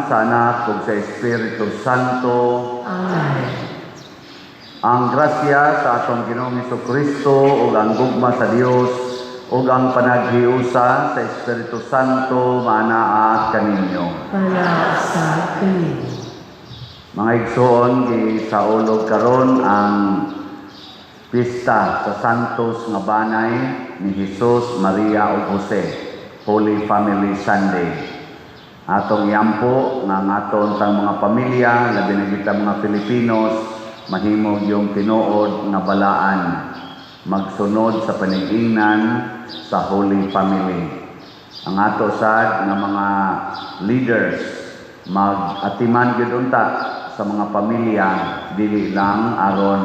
sa Anak, ug sa Espiritu Santo. Amen. Ang grasya sa atong Ginoong Jesucristo ug ang gugma sa Dios ug ang panaghiusa sa Espiritu Santo manaa kaninyo. Panasa kanin. Mga igsoon, gisaulog karon ang pista sa Santos nga banay ni Jesus, Maria ug Jose, Holy Family Sunday. Atong yampo nga ang aton tang mga pamilya, labi na kita mga Filipinos, mahimog yung tinuod nga balaan, magsunod sa panigingnan sa Holy Family. Ang ato sad nga mga leaders, mag-atiman gyud unta sa mga pamilya, dili lang aron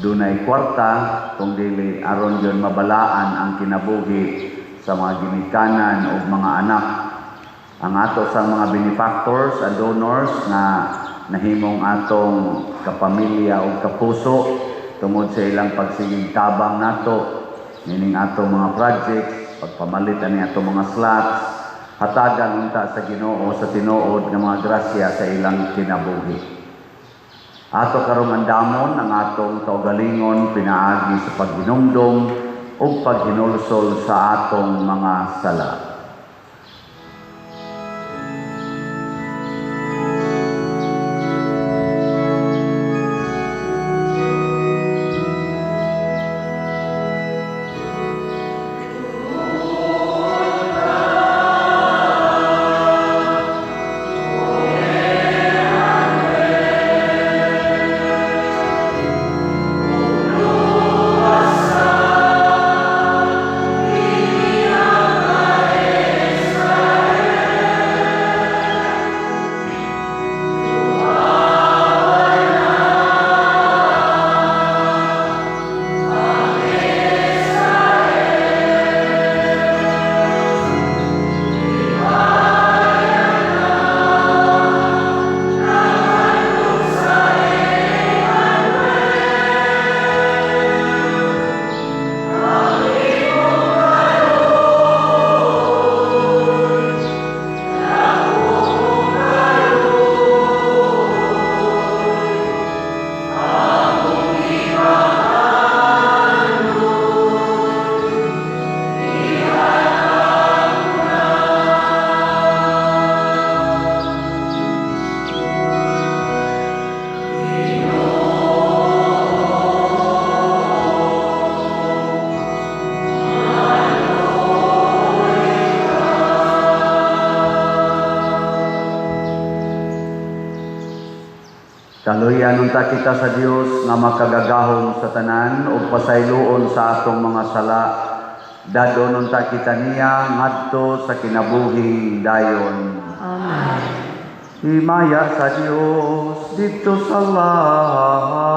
dunay kwarta, kung dili aron gyud mabalaan ang kinabuhi sa mga ginikanan o mga anak. Ang ato sa mga benefactors and donors na nahimong atong kapamilya o kapuso tungod sa ilang pagsigig tabang nato, meaning atong mga projects, pagpamalit ani atong mga slots, hatagan unta sa Ginoo sa tinuod nga mga grasya sa ilang kinabuhi. Ato karong andamon ang atong kaugalingon pinaagi sa paghinumdom ug paghinulsol sa atong mga sala. Kaluyan unta kita sa Dios nga makagagahom sa tanan ug pasayloon sa atong mga sala. Dadon unta kita niya ngadto sa kinabuhing dayon. Amen. Himaya sa Dios dito sa langit.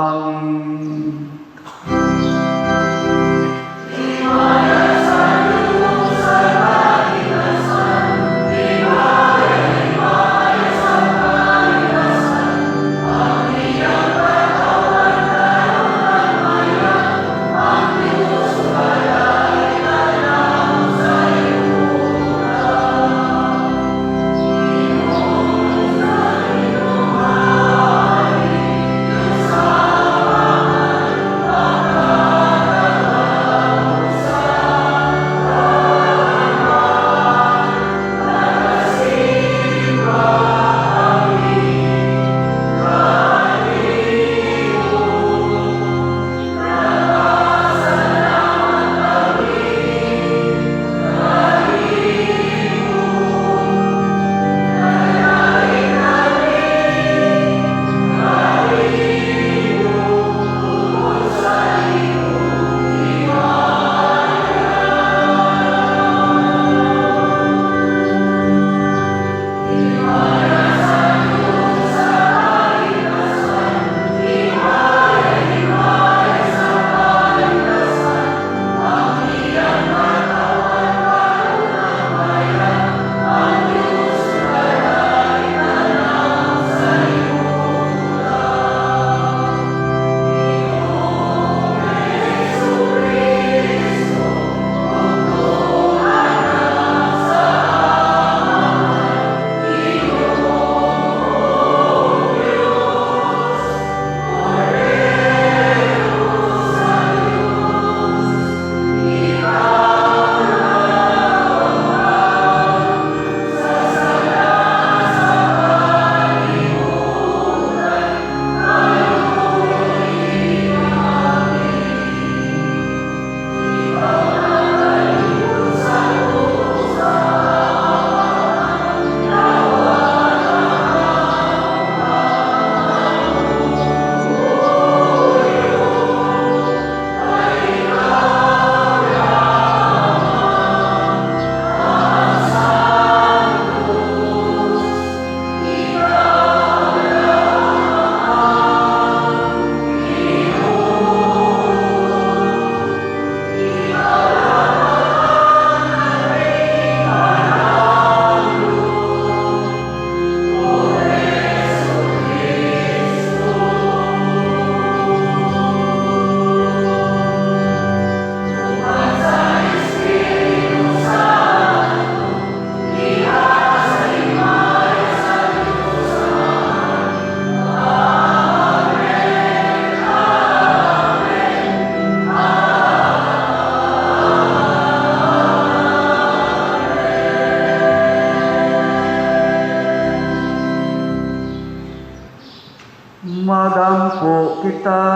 Magampo kita.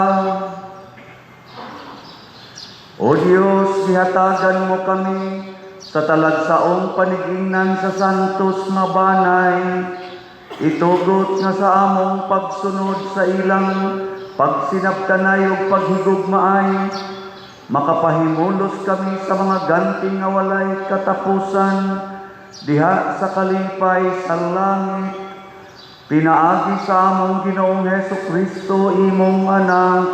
O Diyos, ihatagan mo kami sa talagsaong panigingnan sa santos nga banay. Itugot nga sa among pagsunod sa ilang pagsinabtanay o paghigugmaay. Makapahimulos kami sa mga ganting nga walay katapusan diha sa kalipay sa langit. Pinaagi sa among Ginoong Hesukristo imong anak,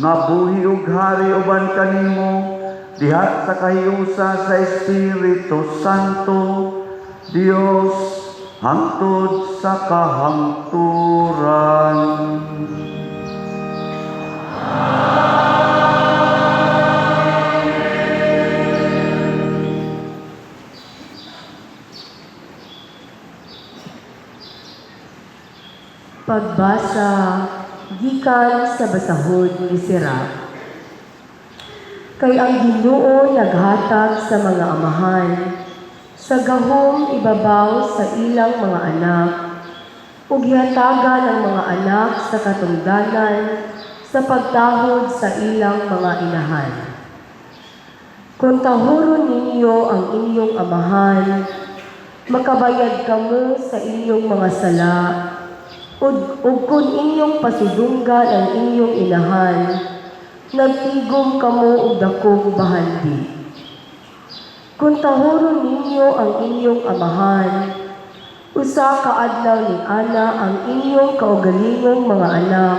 nga buhi ug hari uban kanimo diha sa kahiusa sa Espiritu Santo, Dios hangtod sa kahangturan. Pagbasa gikan sa basahon ni Sirach. Kay ang Ginoo naghatag sa mga amahan, sa gahom ibabaw sa ilang mga anak, ug gihatagan ang mga anak sa katungdanan sa pagtahod sa ilang mga inahan. Kung tahuron ninyo ang inyong amahan, makabayad kamo sa inyong mga sala, ug kung inyong pasudunggan ang inyong inahan, nagtigom kamo og dakong bahandi. Kung tahuron ninyo ang inyong amahan, usa ka adlaw ni ana ang inyong kaugalingong mga anak,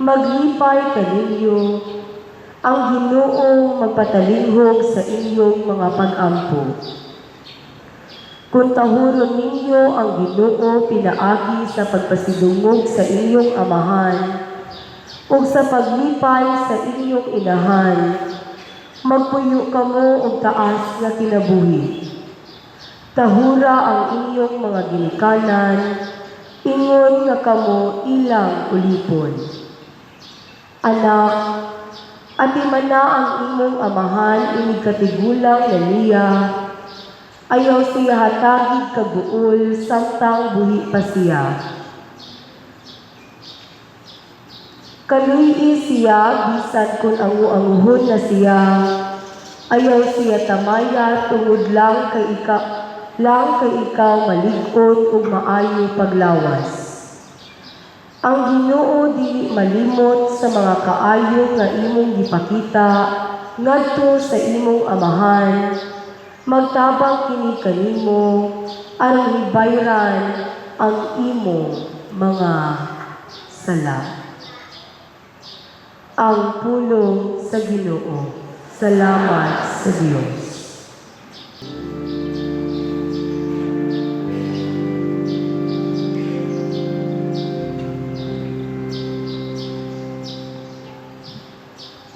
maglipay kaninyo, ang Ginoo magpatalinghog sa inyong mga pag-ampo. Kung tahuron ninyo ang Ginoo pinaagi sa pagpasidungog sa inyong amahan, o sa paglipay sa inyong inahan, magpuyo kamo og taas nga kinabuhi. Tahura ang inyong mga ginikanan, ingon nga kamo ilang ulipon. Anak, atiman na ang imong amahan inig katigulang na niya, ayaw siya hatagid kaguol samtang buhi pa siya. Kaluy siya bisan kung angu-anguhon na siya, ayaw siya tamaya tungod lang kay ikaw malig-on ug maayo paglawas. Ang Ginoo dili malimot sa mga kaayo nga imong gipakita ngadto sa imong amahan, magtabang kini kanimo aron hibayran ang imong mga sala. Ang pulong sa Ginoo. Salamat sa Diyos.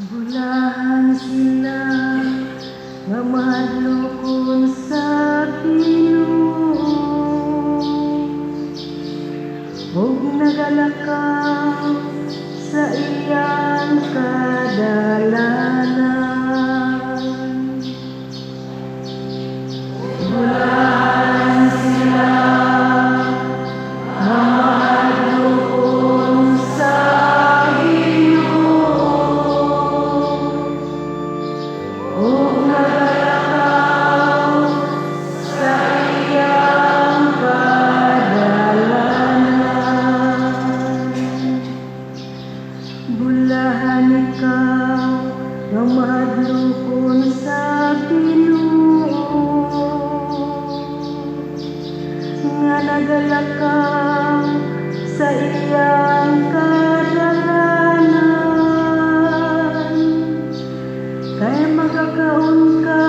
Bulahan sila nga madlukon sa Ginoo, ug nagalakaw sa iyang kadalanan. Bulahan sila nga madlukon sa Ginoo, ug nagalakaw sa iyang kadalanan. Bulahan ikaw nga madlukon sa Ginoo, nga nagalakaw sa iyang kadalanan. Kay magkakaon ka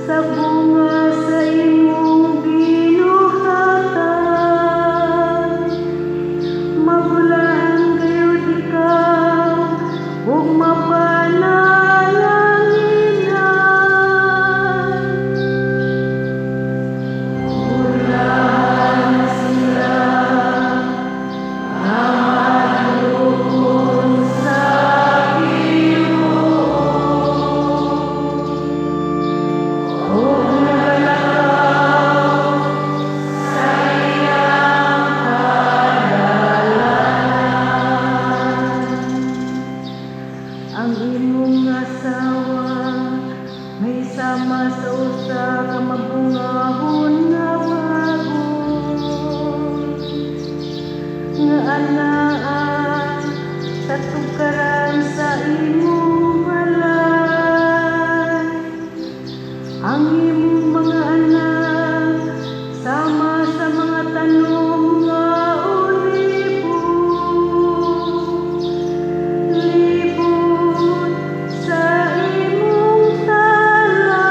sa bunga sa imong binuhatan, mabulahan gayud ikaw ug mapanalanginan. Bulahan sila nga madlukon sa Ginoo, ug nagalakaw sa iyang kadalanan. anaa sa tukaran sa imong balay. Ang imong mga anak sama sa mga tanom nga olibo, libot sa imong talan.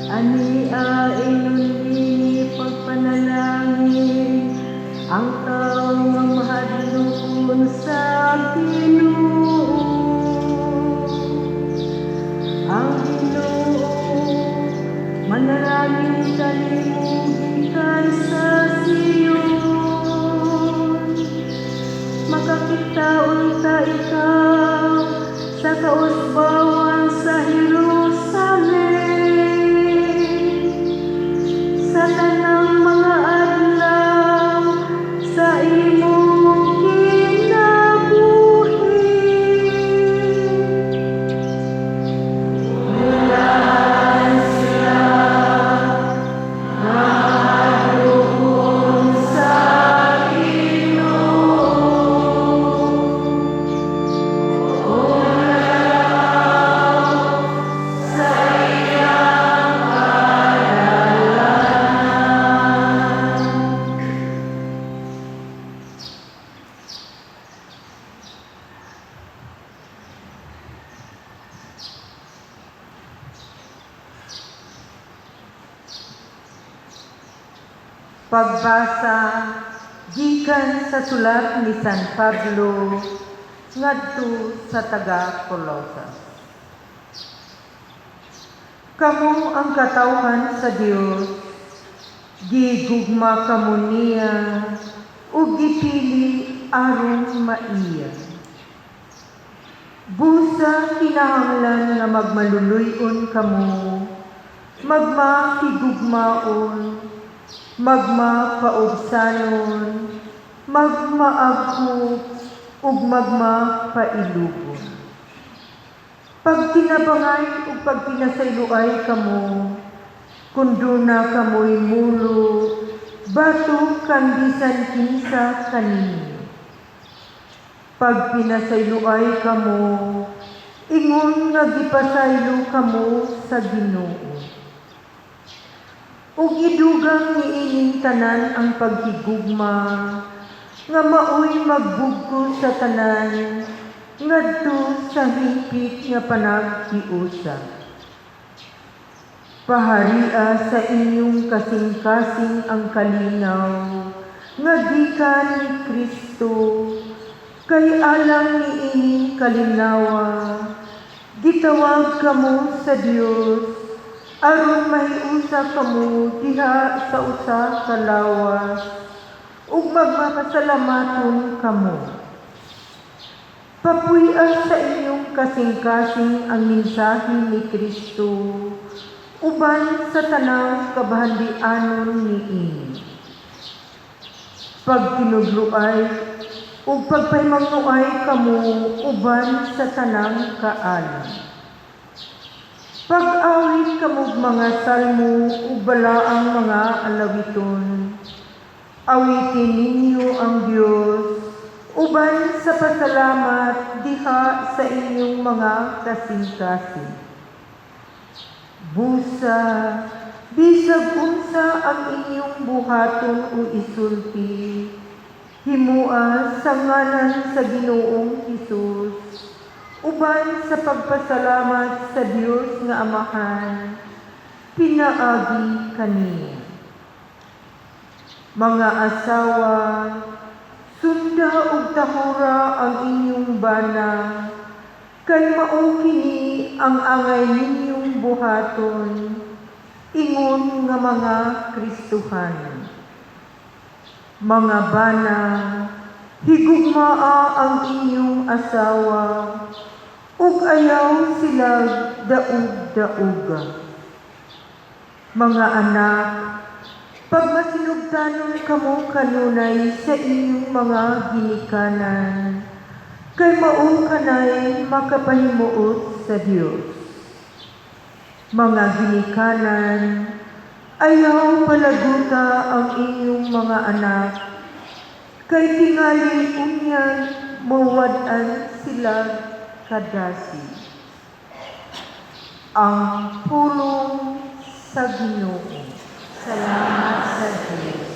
Ania inundi pagpanalangin ang tao nga mahadlokon sa Ginoo. Ang Ginoo manalangin kanimo gikan sa Siyon. Makakitaon ta ikaw sa kausbawan sa Jerusalem. Sa tanang mga adlaw sa imong kinabuhi. Ulan sila mahadlokon sa Ginoo. Sa iyang pagbasa gikan sa sulat ni San Pablo ngadto sa taga-Colosas. Kamo ang katawhan sa Dios, gigugma kamo niya ug gipili aron maiya. Busa kinahanglan nga magmaluluy-on kamo, magmakigugmaon, magmapaubsanon, magmaagkop, ug magmapailugon. Pag tinabangay ug pag pinasayloay kamo, kunduna kamoy mulo, bato kang bisan kinsa kanino. Pag pinasayloay kamo, ingon nga gipasaylo kamo sa Ginoo. Ug idugang niining tanan ang paghigugma, nga maoy magbugko sa tanan, ngadto sa hingpit nga panaghiusa. Paharia sa inyong kasing-kasing ang kalinaw, nga gikan ni Kristo, kay alang niining kalinawa, gitawag kamo sa Dios, aron mahiusa kamo diha sa usa ka lawas ug magmapasalamaton kamo. Papuy-an sa inyong kasing-kasing ang mensahe ni Kristo uban sa tanang kabahandianon niini. Pagtinudloay ug pagpahimangnuay kamo uban sa tanang kaalam. Pag-awit kamog mga salmo ug balaang mga alawiton. Awitin ninyo ang Dios uban sa pasalamat diha sa inyong mga kasing-kasing. Busa, bisag unsa ang inyong buhaton o isulti, himua sa ngalan sa Ginoong Hesus. Uban sa pagpasalamat sa Dios nga Amahan, pinaagi kaniya. Mga asawa, sunda ug tahura ang inyong bana, kay mao kini ang angay ninyong buhaton, ingon nga mga Kristohan. Mga bana, higugmaa ang inyong asawa, ug ayaw sila daug-dauga. Mga anak, pagmasinugtanon kamo kanunay sa inyong mga ginikanan, kay mao kanay makapahimuot sa Dios. Mga ginikanan, ayaw palaguta ang inyong mga anak, kay tingali unyan mawad-an sila kadasi. Ang pulong sa Ginoo. Salamat sa Diyos.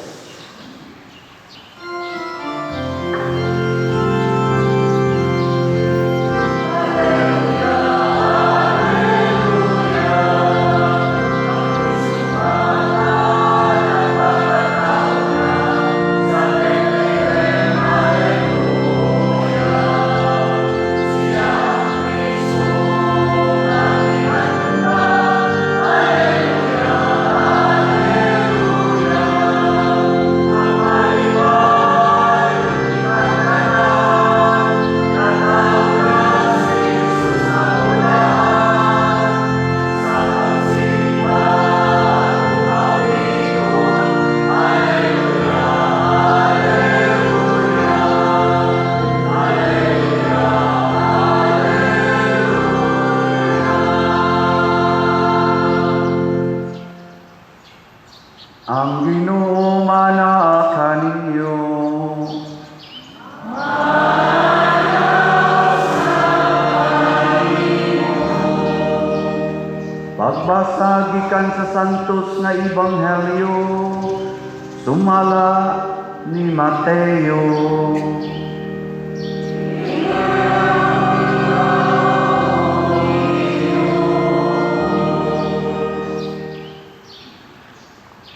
Ang Ginoo mana kaninyo. Pagbasa gikan sa santos nga ebanghelyo sumala ni Mateo.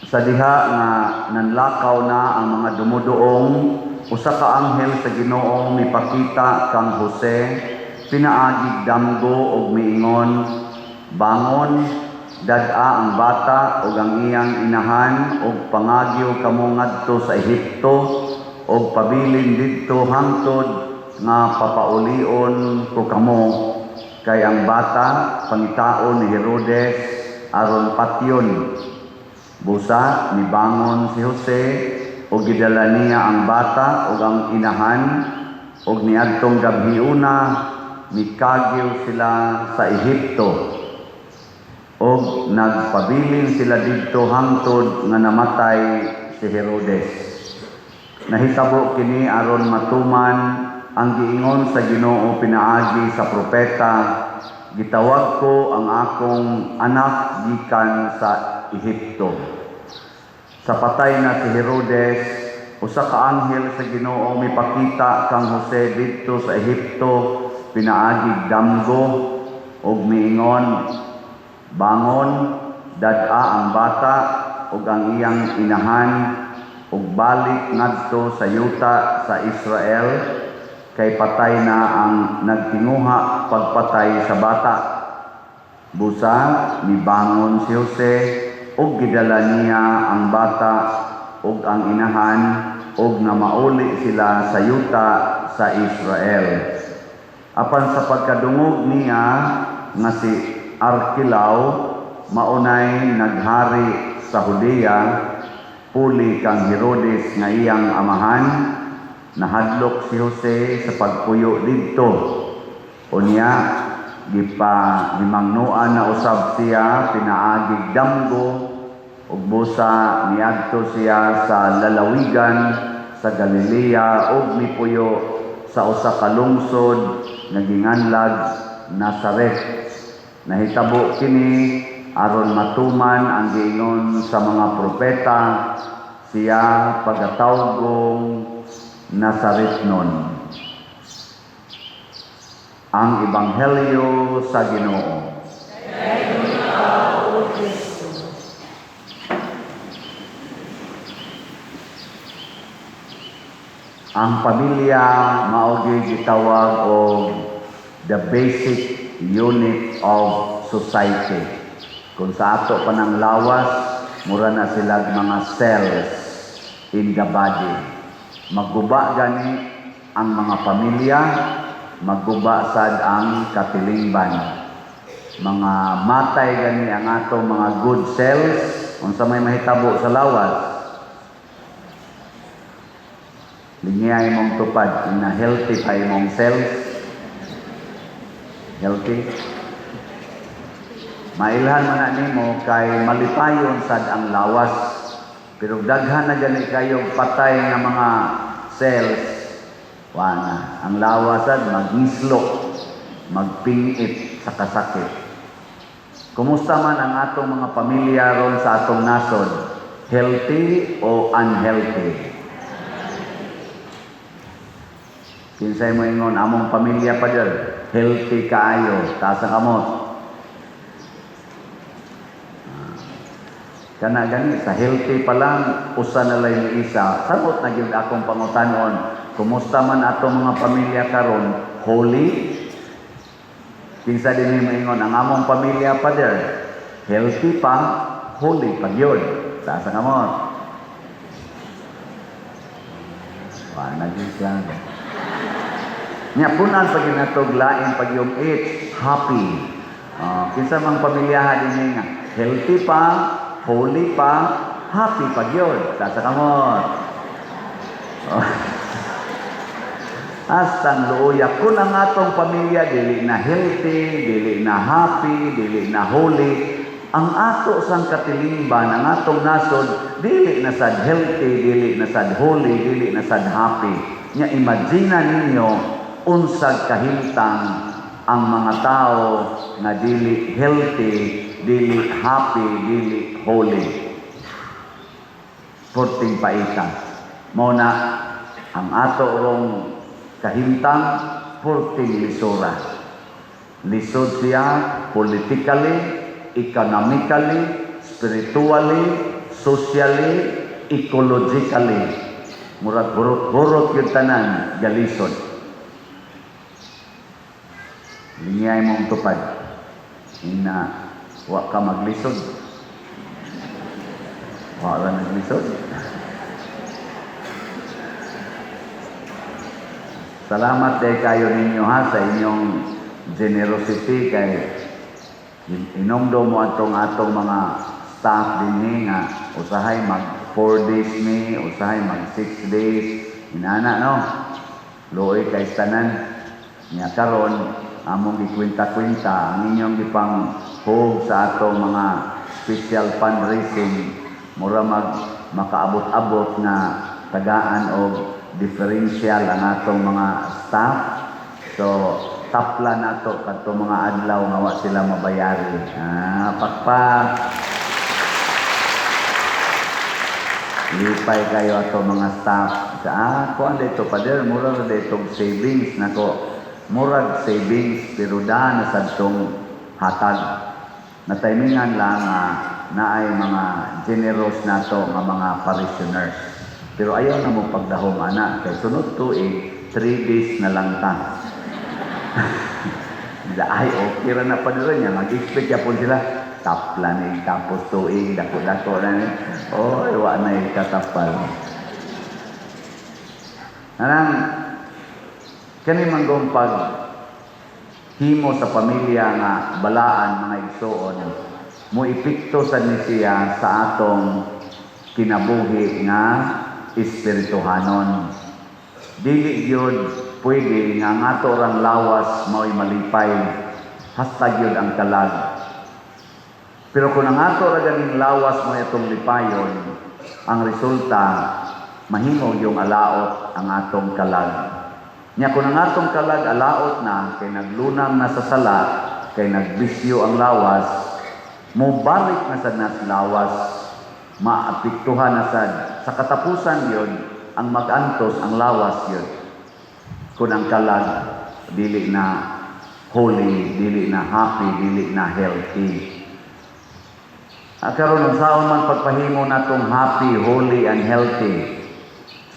Sa diha nga nanlakaw na ang mga dumuduong, usa ka anghel sa Ginoo mipakita kang Jose, pinaagig damgo ug miingon, bangon, dad-a ang bata ug ang iyang inahan ug pangagyo kamo ngadto sa Ehipto ug pabilin didto hangtod nga papaulion ko kamo kay ang bata pangitaon ni Herodes aron patyon. Busa nibangon si Jose ug gidala niya ang bata ug ang inahan ug niadtong gabhiuna mikagyo sila sa Ehipto ug nagpabilin sila didto hangtod nga namatay si Herodes. Nahitabo kini aron matuman ang giingon sa Ginoo pinaagi sa propeta, gitawag ko ang akong anak gikan sa Ehipto. Sa patay na si Herodes, usa ka anghel sa Ginoo mipakita kang Jose didto sa Ehipto, pinaagig damgo ug miingon, bangon, dad-a ang bata ug ang iyang inahan ug balik ngadto sa yuta sa Israel kay patay na ang nagtinguha pagpatay sa bata. Busa nibangon si Jose ug gidala niya ang bata ug ang inahan ug namauli sila sa yuta sa Israel. Apan sa pagkadungog niya nga si Arkelao maunay naghari sa Judea, puli kang Herodes nga iyang amahan, nahadlok si Jose sa pagpuyo didto. Unya gimangnuan na usab siya pinaagig damgo ug busa niadto siya sa lalawigan sa Galilea ug mipuyo sa usa ka lungsod nga ginganlag Nazaret. Nahitabo kini aron matuman ang giingon sa mga propeta, siya pagatawgong Nazaretnon. Ang Ebanghelyo sa Ginoo. Ang pamilya mao gyud gitawag og the basic unit of society. Kung sa ato pa ng lawas, mura na sila mga cells in the body. Magguba gani ang mga pamilya magguba sad ang katilingban. Mga matay gani ang atong mga good cells unsa may mahitabo sa lawas. Linya imong tupad na healthy pa imong cells. Healthy. Mailhan man na nimo kay malipayon sad ang lawas. Pero daghan na gani kayo patay nga mga cells. Wana, ang lawas sad magislo, magpingit sa kasakit. Kumusta man ang atong mga pamilya ron sa atong nasod? Healthy o unhealthy? Kinsay mo ingon among pamilya pa dyan, healthy kaayo, taas ang kamot. Kana gani sa healthy pa lang usa na lay ni isa. Sabot na gyud akong pangutanon, kumusta man atong mga pamilya karon? Holy? Kinsa din mo ingon ang among pamilya pa der, healthy pa, holy pa gyud. Taas ang kamot. Wa na gyud siya. Nya punan pag natog lain pag yung it's happy. Kinsa mang pamilya din nga healthy pa, holy pa, happy pa gyud. Sa kamot. Astang luoya kun ang atong pamilya dili na healthy, dili na happy, dili na holy, ang ato sang katilingban, ang atong nasod dili na sad healthy, dili na sad holy, dili na sad happy. Nya imagine ninyo unsag kahimtang ang mga tao nga dili healthy, dili happy, dili holy. Porting paita. Mao na ang ato rong kahimtang porting lisura. Lisod siya politically, economically, spiritually, socially, ecologically. Murag hurot-hurot yung tanan, galisod. Linyay mong tupad. Ina, wa ka maglisod. Wa ka naglisod. Salamat dahil kayo ninyo ha sa inyong generosity kay inomdo mo atong mga staff din nga usahay mag 4 days ni, usahay mag 6 days. Inana no. Luoy kay tanan niya karon among gikwenta-kwenta ang inyong gipang hug sa atong mga special fundraising mura makaabot-abot na tagaan og differential ang atong mga staff. So, tapla nato kadto mga adlaw nga wa sila mabayari. Pakpak. Lipay kayo ato mga staff. Kuan dito pader murag dito savings nako. Murag savings pero na sad tong hatag. Na timingan lang na ay mga generous nato nga mga parishioners. Pero ayaw na mo pagdahom anak kay sunod tuig 3 days na lang ta. Ay okay ra na pa dira niya mag-expect ya po sila tapla ni tapos tuig dako-dako na ni. Wa na ikatapal. Anang kani manggong pag himo sa pamilya nga balaan mga igsoon mo epekto sa ni siya sa atong kinabuhi nga espirituhanon. Dili gyud pwede nga ato rang lawas mao'y malipay. Hasta gyud ang kalag. Pero kung ang ato ra ganing lawas mo itong lipayon, ang resulta mahimo yung alaot ang atong kalag. Nya kung ang atong kalag alaot na kay naglunang na sa sala, kay nagbisyo ang lawas, mo balik na sa nas lawas, maapektuhan na sad. Sa katapusan yun, ang mag-antos, ang lawas yun. Kung ang kalag, dili na holy, dili na happy, dili na healthy. Karon ang saon man pagpahimo natong happy, holy, and healthy.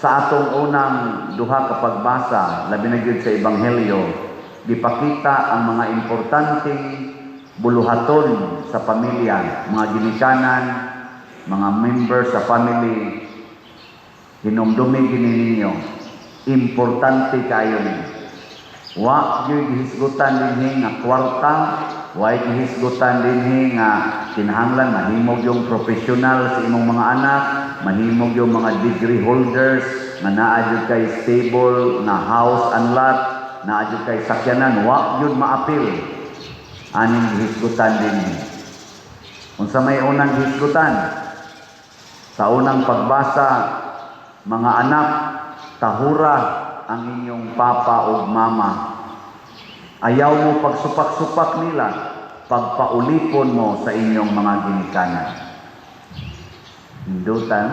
Sa atong unang duha ka pagbasa, labi na gyud sa Ebanghelyo, gipakita ang mga importanteng buluhaton sa pamilya, mga ginikanan, mga members sa family. Hinumdumi gini ninyo, importante kayo ni. Wa gyud gihisgutan dinhi nga kwarta, wa gihisgutan dinhi nga kinahanglan mahimog yung professional sa imong mga anak, mahimog yung mga degree holders nga naa jud kay stable na house and lot, naa jud kay sakyanan, wa gyud maapil aning gihisgutan dinhi. Unsa may unang gihisgutan? Sa unang pagbasa, mga anak, tahura ang inyong papa o mama. Ayaw mo pagsupak-supak nila, pagpaulipon mo sa inyong mga ginikanan. Hindutan,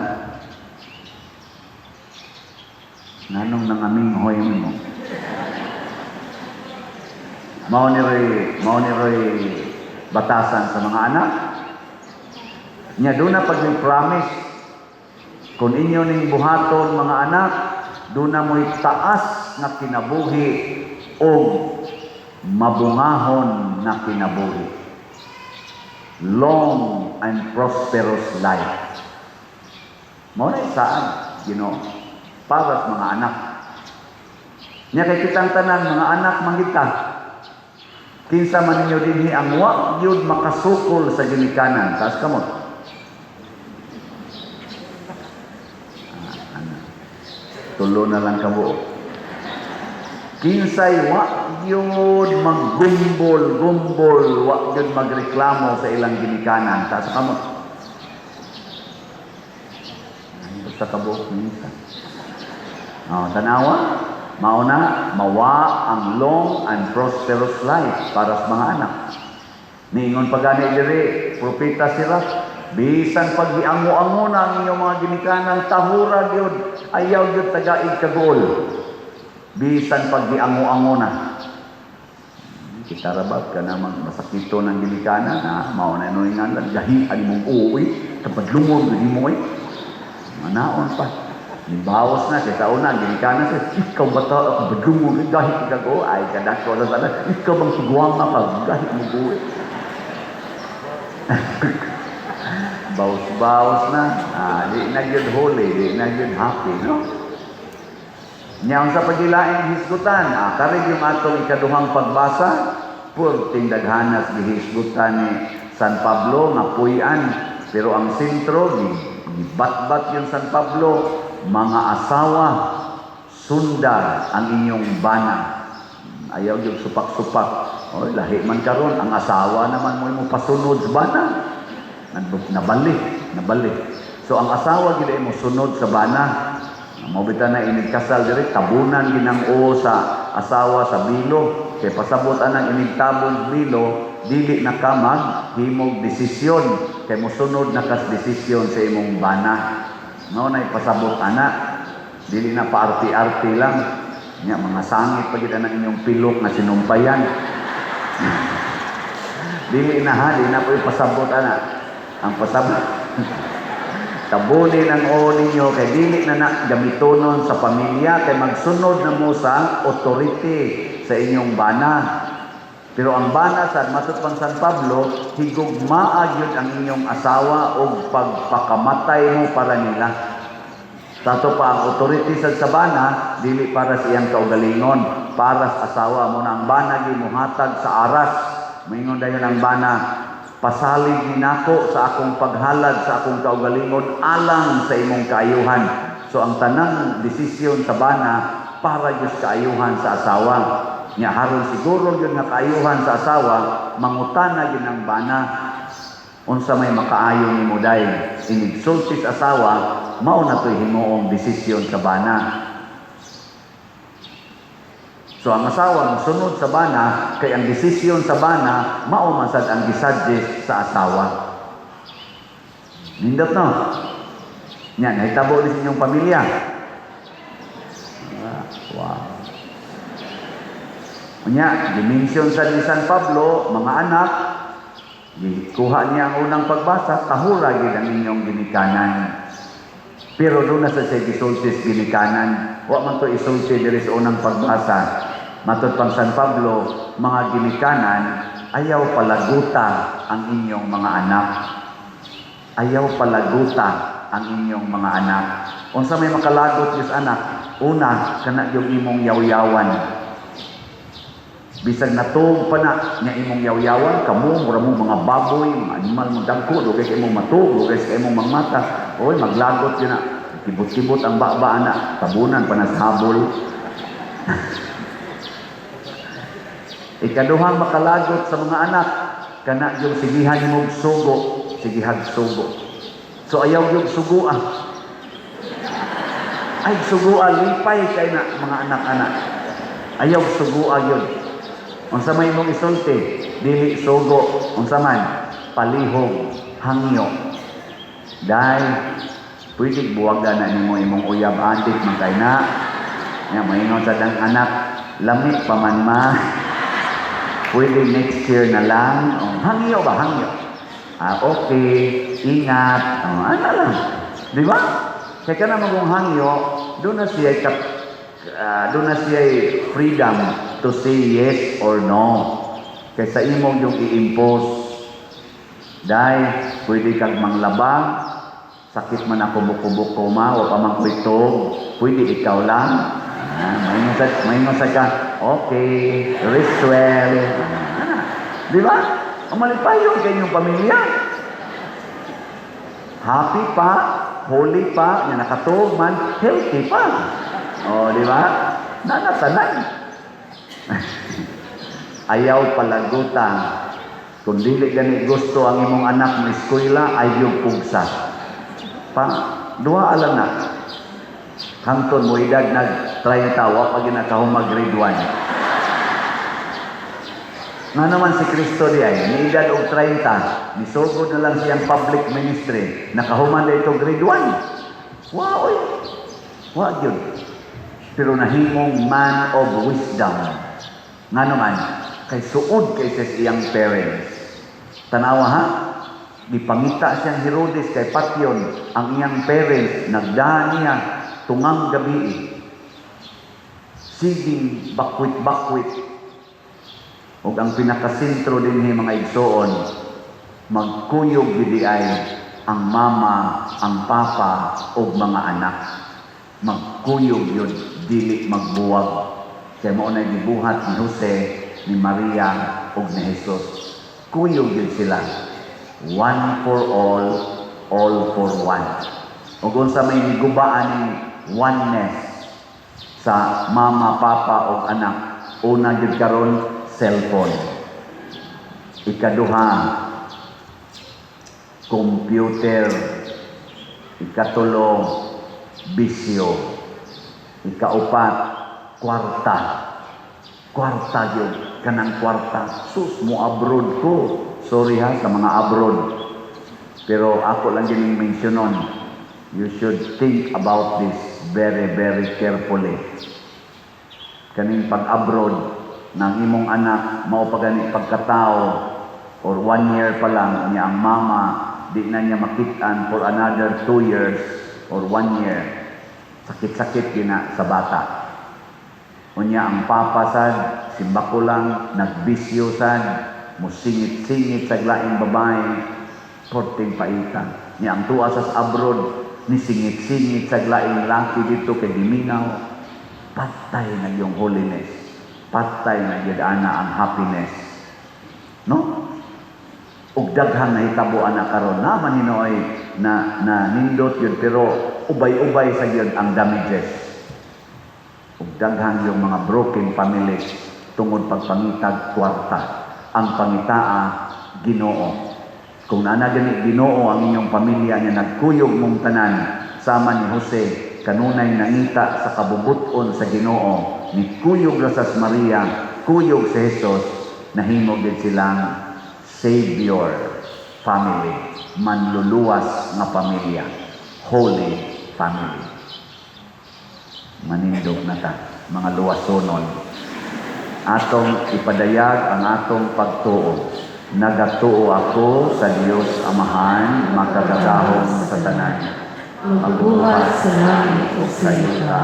nanong nangaminghoy mo. Mao ni Roy batasan sa mga anak. Nya doon na pag may promise, kung inyo ning buhaton mga anak, doon na mo'y taas na kinabuhi o mabungahon na kinabuhi. Long and prosperous life. Mao na saan, para sa mga anak. Nya kay kitang tanan mga anak mangita. Kinsa man ninyo dinhi ang wa gyud makasukol sa ginikanan, taas kamot. Tulo na lang kamo. Kinsay wa yun maggumbol, wa yun magreklamo sa ilang ginikanan. Taas kamo. Basta kabo, minsan. Tanawa, mauna, mawa ang long and prosperous life para sa mga anak. Niingon pagani diri, propeta sila, bisan pag giango-ango na ang inyong mga ginikanan, tahura gyud, ayaw gyud tagaig kagol. Bisan pag giango-ango na. Kita rabat ka naman masakito ng ginikanan, mao na nuingan lang, gahian mong uwi, tapadlungog gid mo manaon pa. Nibawas na, kita una, ginikanan siya, ikaw bata, ako badlungog, gahit ka ko, ay kadako na sana, ikaw bang siguang ka, gahit mo uwi. Bawas-bawas na. Di na yun holy, di na yun happy, no? Niyang sa pagilaing hisgutan, karig yung atong ikaduhang pagbasa, pur tindaghanas gihisgutan ni San Pablo, nga puyan, pero ang sentro, gibat-bat yung San Pablo, mga asawa, sundar ang inyong bana. Ayaw yung supak-supak. O, lahi man karon ang asawa naman mo pasunod sa bana. Nabalik. So ang asawa gid mo sunod sa bana. Mobita na inigkasal diri tabunan ginang-o sa asawa sa bilo. Kay pasabot anang inigtabon bilo, dili na kamag himog desisyon kay mosunod na kas desisyon sa imong bana. No na ipasabot ana, dili na paarti-arti lang. Nya mga sangit pa gid ang inyong pilok nga sinumpayan. Dili na po ipasabot ana. Ang pasabot tabunin ang o ninyo kay dili na gamitonon sa pamilya kay magsunod na mo sa authority sa inyong bana. Pero ang bana sa matud pang San Pablo, higugmaa gyud ang inyong asawa og pagpakamatay mo para nila. Tato pa ang authority sa bana dili para sa iyang kaugalingon, para sa asawa mo na ang bana gimuhatag sa aras. Moingon dayon ang bana, pasalig ni nako sa akong paghalad sa akong kaugalingon alang sa imong kaayuhan. So ang tanang desisyon sa bana para gyud kaayuhan sa asawa. Nya haron siguro gyud nga kaayuhan sa asawa, mangutana gyud ang bana unsa may makaayo nimo dayeg. Inigsulti sa asawa, mao na toy himuong desisyon sa bana. So ang asawa sunod sa bana kay ang desisyon sa bana mao man sad ang gisuggest sa asawa. Nindot no. Nya nahitabo ni inyong pamilya. Wow. Nya dimension sa ni San Pablo, mga anak, kuha niya ang unang pagbasa, tahura gid ang inyong ginikanan. Pero doon na sa gisultis ginikanan, wa man to isulti diri sa unang pagbasa. Matud pang San Pablo, mga ginikanan, ayaw palaguta ang inyong mga anak. Ayaw palaguta ang inyong mga anak. Unsa may makalagot is anak, una kana yung imong yaw-yawan. Bisag natog pa na nga imong yawyawan, kamo, mura mo mga baboy, mga animal mo dagko, dugay kay imong matog, dugay sa imong mangmata. Oy, maglagot yun na. Kibot-kibot ang baba na, tabunan pa na sa habol. Ikaduhang makalagot sa mga anak, kana yung sigihan mo sugo, sigihag sugo. So ayaw yung sugo ah. Ay, suguan, lipay kay na mga anak-anak. Ayaw suguan yun. Unsa may mong isulti, dili sugo. Unsa man, palihog, hangyo. Dahil, pwede buwagan na nimo imong uyab adik man kay na. Nga, maingon sa dang anak, lamig pa man ma. Pwede next year na lang. Oh, hangyo ba, hangyo? Okay, ingat. Oh, ano lang. Di ba? Kaya ka na magong hangyo, doon na siya freedom to say yes or no. Kaysa imo yung i-impose. Dahil pwede kang manglabang, sakit man ako buko-buko ma, o pamang kuitog, pwede ikaw lang. May masa ka, okay, rest well. Di ba? Umalipayo kayo yung pamilya. Happy pa, holy pa, nga nakatog man, healthy pa. O, di ba? Nanasanay. Ayaw palagutan. Kung dili gani gusto ang imong anak na eskwela, ayaw pugsa. Dua alam na. Hangtod mo edad nag-30, pag ginakahumag grade 1. Nga naman si Kristo di ay, ni edad og 30, nisugod na lang siyang public ministry, nakahuman na ito grade 1. Wow, oy. Wa yun. Pero nahimong man of wisdom. Nga naman, kay suod kay sa iyang parents. Tanawa ha, gipangita siyang Herodes kay Patyon, ang iyang parents, nagdaan niya, tungang gabi. Siging bakwit-bakwit. O ang pinakasentro din ni mga igsoon, magkuyog gidi ay ang mama, ang papa, o mga anak. Magkuyog yun, dili magbuwag. Kaya mo na gibuhat ni Jose, ni Maria, o ni Jesus. Kuyog yun sila. One for all for one. O kung sa may gigubaan ni oneness sa mama, papa, o anak, una yun karon cellphone. Ikaduha, computer. Ikatulo, bisyo. Ikaupat, kwarta. Kwarta yun. Kanang kwarta. Sus, mo abroad ko. Sorry ha, sa mga abroad. Pero ako lang din mentionon. You should think about this very, very carefully. Kaning pag-abroad, nang imong anak, mao pagani pagkatao, or 1 year pa lang, niya ang mama, di na niya makitaan for another 2 years, or 1 year. Sakit-sakit yun na sa bata. Unya ang papa sad, simba ko lang, nagbisyo sad, musingit-singit sa glaing babae, porting paitan. Niya ang tuwa sa abroad, ni singit-singit sa glaing laki dito kay Diminaw, patay na yung holiness. Patay na yun ana ang happiness. No? Ug daghang nahitabuan na karon naman hinoy na nindot yun, pero ubay-ubay sa yun ang damages. Ug daghang yung mga broken families tungod pagpangitag kwarta. Ang pangitaa, Ginoo. Kung nana gani Ginoo ang inyong pamilya niya nagkuyog mong tanan sama ni Jose, kanunay nangita sa kabubuton sa Ginoo, ni kuyog rasas Maria, kuyog si Jesus, nahimog din silang Savior family, manluluwas nga pamilya, holy family. Manindog na ta, mga luwasonon. Atong ipadayag ang atong pagtuo. Nagatuo ako sa Dios Amahan, makagagahom sa tanan. Magbubuhat sa langit o sa lupa.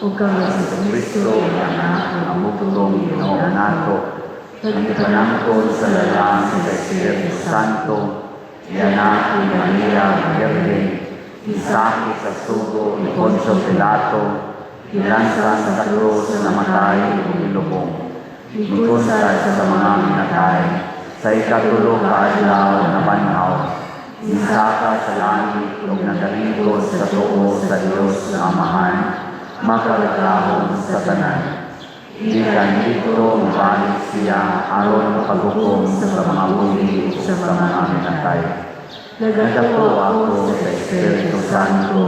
O kang sa Kristo na ang butong Ginoo nato. Pagpanangkol sa lalang sa Espiritu Santo, Yana ni Maria Virgen, isaki sa sugo ni Poncio Pilato, ilansan sa krus na matay o ilubong. mikunsad sa mga minatay, sa ikatulong kaadlaw na banhaw, misaka sa langit ug nagalingkod sa tuo sa Dios nga Amahan, makareklamo sa tanan. Gikan dito mabalik siya aron paghukom sa mga buli ug sa mga minatay. Nagatuo ako sa Espiritu Santo,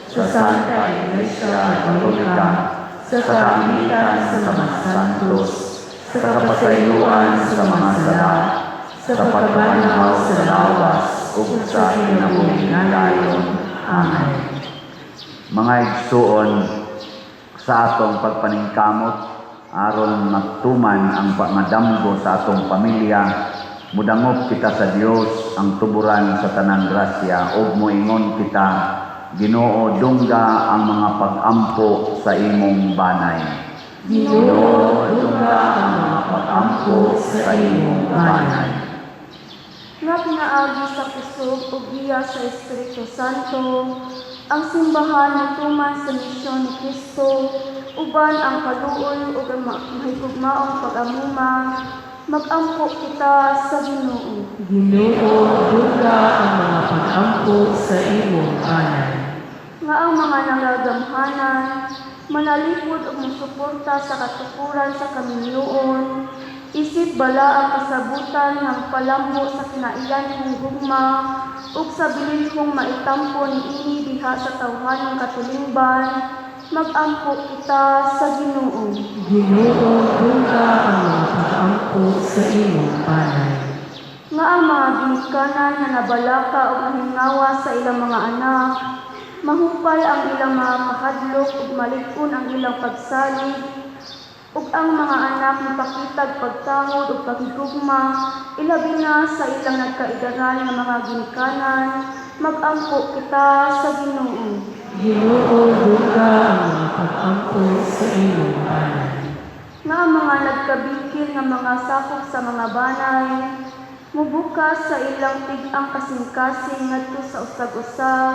sa Santa Iglesia Katolika, sa kaamitan sa mga santos, sa kapasayloan sa mga sala, sa pagkabanhaw sa lawas, ug sa kinabuhian. Amen. Mga igsuon, sa atong pagpaningkamot, aron magtuman ang madamgo sa atong pamilya, mudangop kita sa Dios ang tuburan sa tanang grasya, ug moingon kita, Ginoo, dungga ang mga pag-ampo sa imong banay. Ginoo, dungga ang mga pag-ampo sa imong banay. Nga pinaagi sa kusog ug iya sa Espiritu Santo, ang simbahan nituman sa misyon ni Kristo, uban ang kaluoy ug ang mahigugmaong pag-amuma, mag-ampo kita sa Ginoo. Ginoo, dungga ang mga pag-ampo sa imong banay. Nga ang mga nagagamhanan, manalipod ug musuporta sa katukuran sa kaminyoon, isip bala ang kasabutan ng palambo sa kinaiyan kong gugma, ug sa bilin kong maitampo niini diha sa tawhanong katulingban, mag-ampo kita sa Ginoo. Ginoo, dungga ang mga pag-ampo sa imong banay. Nga ang mga ginikanan nga nabalaka o nahingawa sa ilang mga anak, mahupal ang ilang mga kahadlok ug malig-on ang ilang pagsalig, ug ang mga anak mapakitag pagtahod ug paghigugma, ilabi na sa ilang nagkaidaran nga mga ginikanan, mag-ampo kita sa Ginoo. Ginoo, dungga ang mga pag-ampo sa imong banay. Nga ang mga nagkabikil nga mga sakop sa mga banay, mubukas sa ilang tig-ang kasing-kasing ngadto sa usag-usag,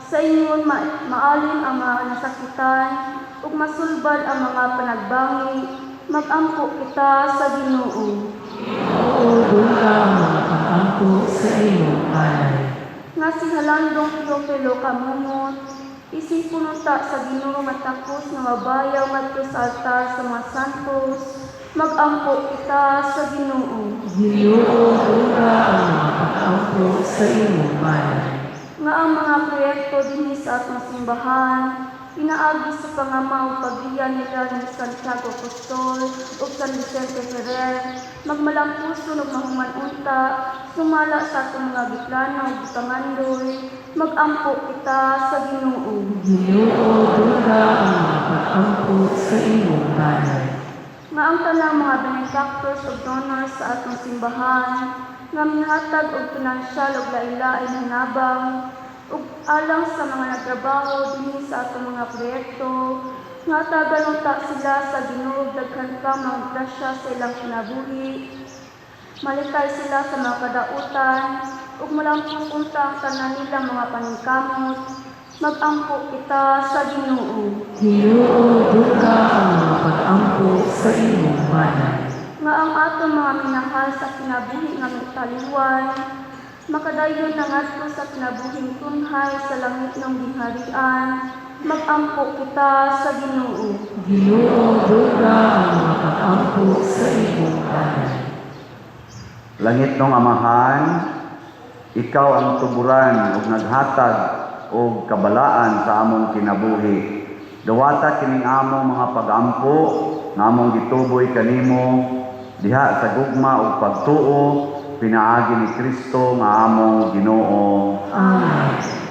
sa ingon maalin ang mga nasakitan, ug masulbad ang mga panagbangi, mag-ampo kita sa Ginoo. Ginoo, dungga ang mga pag-ampo sa imong banay. Nga si Halandong Teofilo Kamumot, isip pununta sa Ginoo nga takos nga mabayaw ngadto sa altar sa mga santos, mag-ampo kita sa Ginoo. Ginoo, dungga ang mga pag-ampo sa imong banay. Nga ang mga proyekto dinhi sa atong simbahan, pinaagi sa pangama ug pagbiya nila ni Santiago Apostol ug San Vicente Ferrer, magmalampuson ug mahuman unta, sumala sa atong mga giplano ug gipangandoy, mag-ampo kita sa Ginoo. Ginoo, dungga ang mga pag-ampo sa imong banay. Nga ang tanang mga benefactors ug donors sa atong simbahan, nga mihatag og pinansyal ug lain-lain hinabang, ug alang sa mga nagtrabaho dinhi sa atong mga proyekto, nga tagalunta sila sa Ginoo daghan kang mga grasya sa ilang kinabuhi, malikay sila sa mga kadautan, ug malampos unta ang tanan nilang mga paningkamot, mag-ampo kita sa Ginoo. Ginoo, dungga ang mga pag-ampo sa imong banay. Nga ang atong mga minahal sa kinabuhi nga taliwan, makadayon na ngadto sa kinabuhing tunhay sa langit ng gingharian, mag-ampo kita sa Ginoo. Ginoo, dungga ang mga pag-ampo sa imong banay. Langit ng Amahan, ikaw ang tuburan ug naghatag og kabalaan sa among kinabuhi. Dawata kining among mga pag-ampo nga among gituboy kanimo diha sa gugma ug pagtuo pinaagi ni Kristo nga among Ginoo. Amen.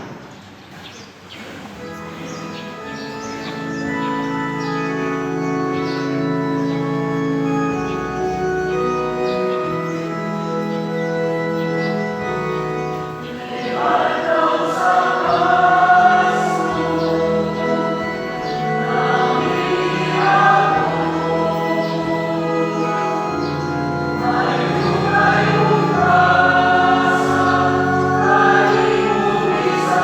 Sa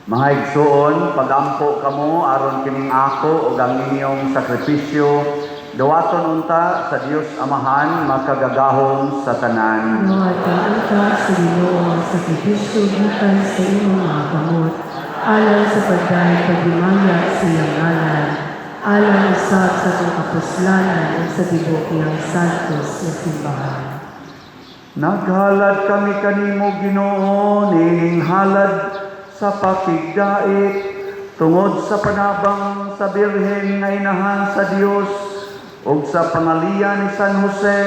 Mga igsoon, pagampo kamo aron kining ako ug ang inyong sakripisyo dawaton unta sa Dios Amahan makagagahom sa tanan. Duwatan ka sa Ginoo sa sakripisyo gikan sa imong mga kamot, alang sa pagdahig pagdimaya sa iyang ngalan, alang usab sa itong kapuslanan ug sa tibok niyang santos nga simbahan. Naghalad kami kanimo Ginoo nining halad sa pakigdait tungod sa panabang sa Birhen nga inahan sa Dios ug sa pangalian ni San Jose,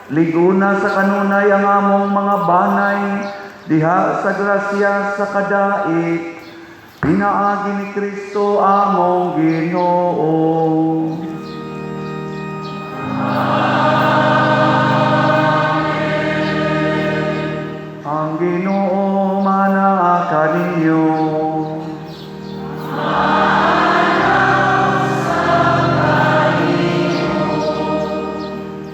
liguna sa kanunay ang among mga banay diha sa grasya sa kadait. Pinaagi ni Kristo among Ginoo. Ang Ginoo manaa kaninyo.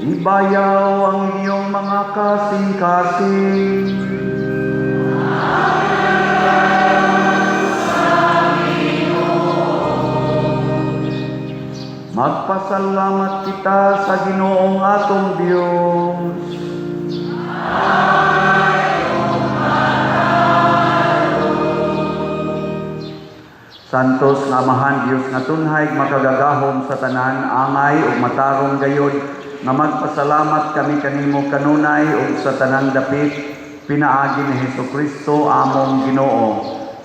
Ibayaw ang inyong mga kasing-kasing. Magpasalamat kita sa Ginoong atong Dios. Santos nga Amahan Dios nga tunhay makagagahom sa tanan, angay ug matarong gayod nga magpasalamat kami kanimo kanunay ug sa tanang dapit pinaagi ni Hesukristo among Ginoo.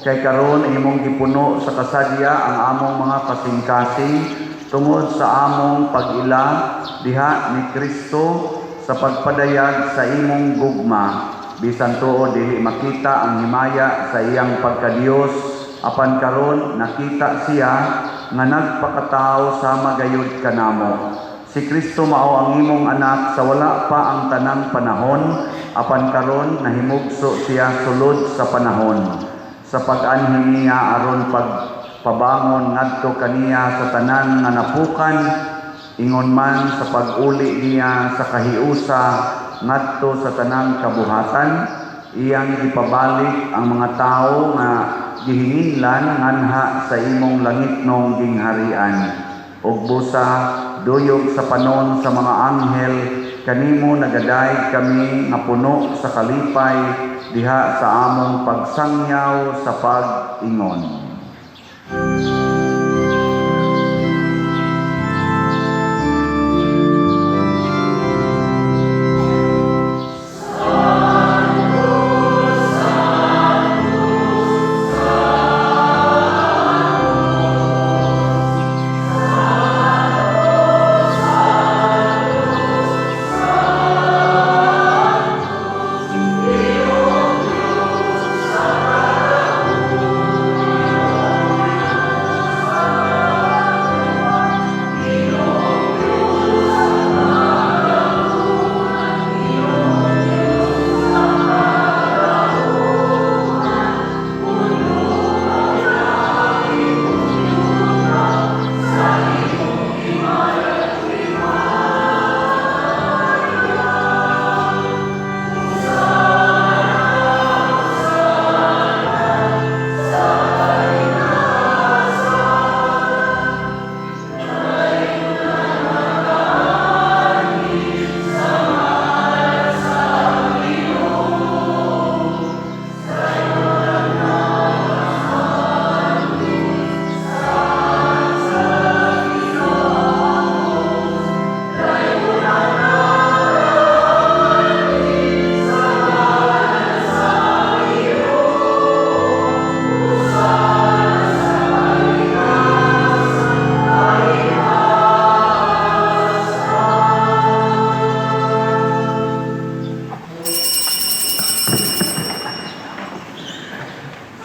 Kay karon imong gipuno sa kasadya ang among mga kasing-kasing tungod sa among pag-ila diha ni Kristo sa pagpadayag sa imong gugma, bisan tuod dili makita ang himaya sa iyang pagkadiyos. Apan karon nakita siya nga nagpakatao sama gayud kanamo. Si Kristo mao ang imong anak sa wala pa ang tanang panahon, apan karon nahimugso siya sulod sa panahon. Sa pag-anhin niya aron pagpabangon ngadto kaniya sa tanan nga napukan, ingon man sa pag-uli niya sa kahiusa ngadto sa tanang kabuhatan, iyang ipabalik ang mga tao nga gihinginlan nganha sa imong langitnong gingharian. Ug busa duyog sa panon sa mga anghel kanimo nagadayeg kami nga puno sa kalipay diha sa among pagsangyaw sa pag-ingon.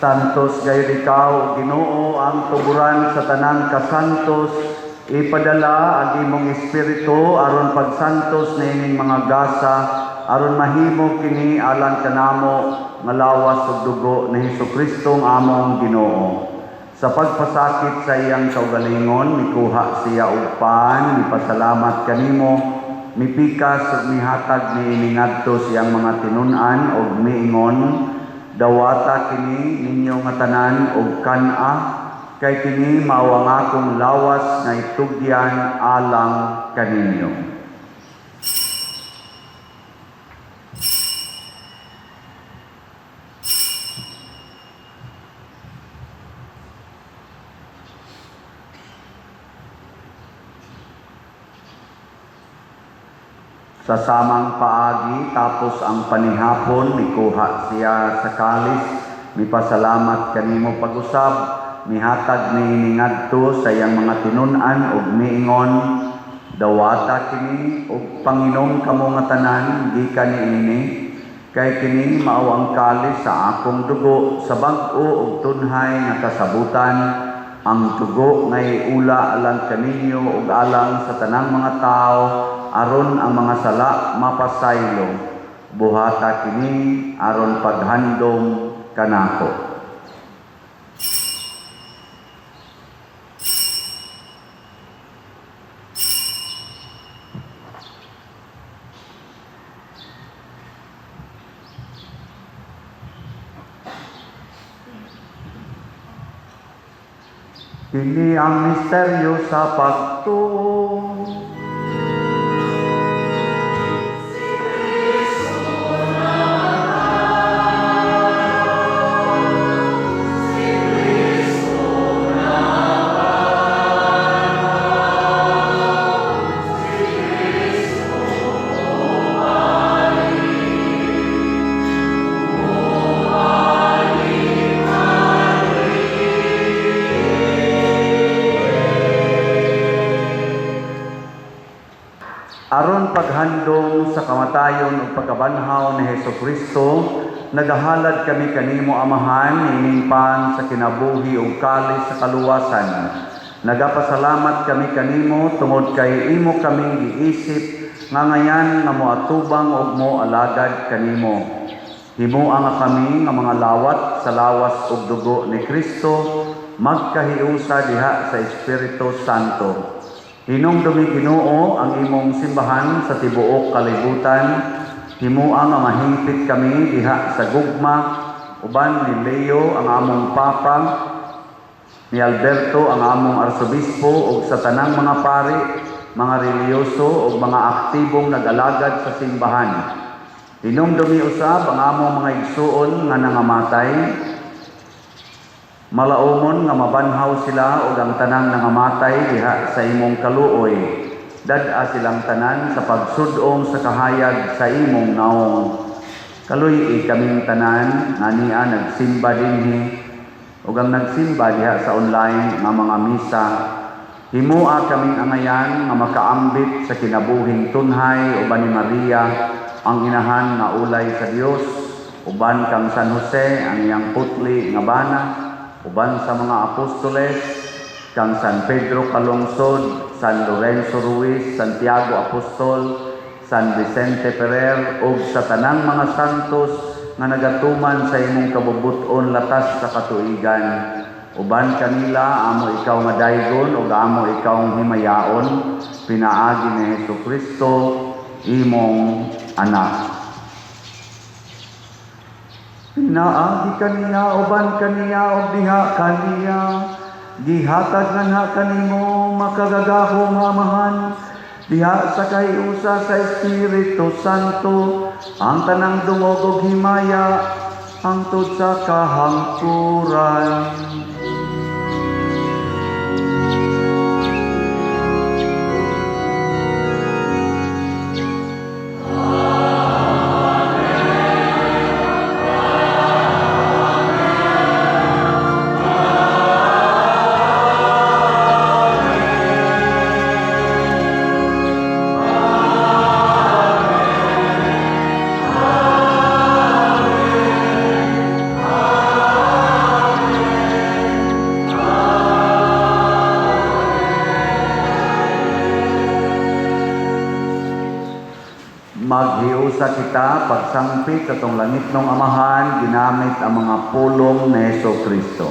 Santos gayud ikaw, Ginoo, ang tuguran sa tanang kasantos, ipadala ang imong espiritu aron pagsantos na ining mga gasa aron mahimo kini alang kanamo nga lawas ug dugo ni Hesukristo ang among Ginoo. Sa pagpasakit sa iyang kaugalingon, mikuha siya og paan, mipasalamat kanimo, mipikas ug mihatag niini ngadto siyang mga tinun-an ug miingon, dawata kini ninyo nga tanan og kan-a, kay kini mao ang akong lawas nga itugyan alang kaninyo. Sa samang paagi tapos ang panihapon mikuha siya sa kalis, mipasalamat kanimo pag-usab, mihatag niini ngadto sa iyang mga tinun-an ug miingon, dawata kini ug panginom kamo nga tanan gikan niini, kay kini mao ang kalis sa akong dugo sa bag-o ug tunhay nga kasabutan, ang dugo ngay ula alang kaninyo ug alang sa tanang mga tao aron ang mga sala mapasaylo. Buhata kini aron paghandom kanako. Kini ang misteryo sa pagtuo. Aron paghandom sa kamatayon ug pagkabanhaw ni Hesukristo, nagahalad kami kanimo Amahan nining pan sa kinabuhi ug kalis sa kaluwasan. Nagapasalamat kami kanimo tungod kay imo kaming giisip nga ngayan nga moatubang ug moalagad kanimo. Himua nga kami nga mga lawat sa lawas ug dugo ni Kristo magkahiusa diha sa Espiritu Santo. Hinumdumi Ginoo ang imong simbahan sa tibuok kalibutan. Himua nga mahingpit kami diha sa gugma uban ni Leo ang among papa, ni Alberto ang among arsobispo ug sa tanang mga pari, mga reliyoso ug mga aktibong nag-alagad sa simbahan. Hinumdumi usab ang among mga igsuon nga nangamatay. Malaumon nga mabanhaw sila ug ang tanang nangamatay diha sa imong kaluoy. Dad-a silang tanan sa pagsud-ong sa kahayag sa imong naong. Kaluy kaming tanan nga niya nagsimba dinhi ug ang nagsimba diha sa online nga mga misa. Himua kaming angayan nga makaambit sa kinabuhing tunhay uban ni Maria ang inahan nga ulay sa Dios, uban kang San Jose ang iyang putli nga bana, uban sa mga apostoles, kang San Pedro Calungsod, San Lorenzo Ruiz, Santiago Apostol, San Vicente Ferrer, ug sa tanang mga santos nga nagatuman sa imong kabubuton latas sa katuigan. Uban kanila, amo ikaw nga daygon, ug amo ikaw himayaon, pinaagi ni Hesukristo, imong anak. Pinaagi kaniya, uban kaniya, o diha kaniya. Gihatag nga kanimo, makagagahong Amahan. Diha sa kayusa sa Espiritu Santo, ang tanang dungog ug himaya, hangtod sa kahangturan. Maghiusa kita pagsangpit sa tong langit ng Amahan ginamit ang mga pulong ni Hesukristo.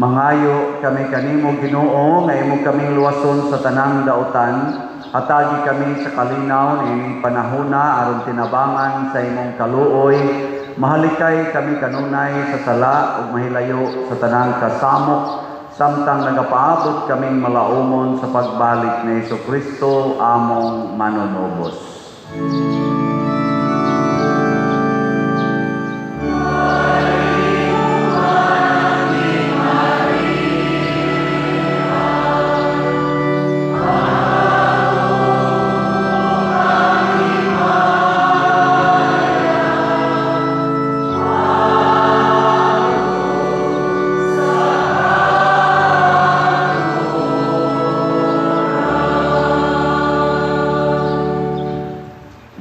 Mangayo kami kanimo Ginoo nga imo kaming luwason sa tanang dautan, hatagi kami sa kalinaw niining panahona aron tinabangan sa imong kaluoy, mahalikay kami kanunay sa sala ug mahilayo sa tanang kasamok samtang nagapaabot kaming malaumon sa pagbalik ni Hesukristo among manunubos.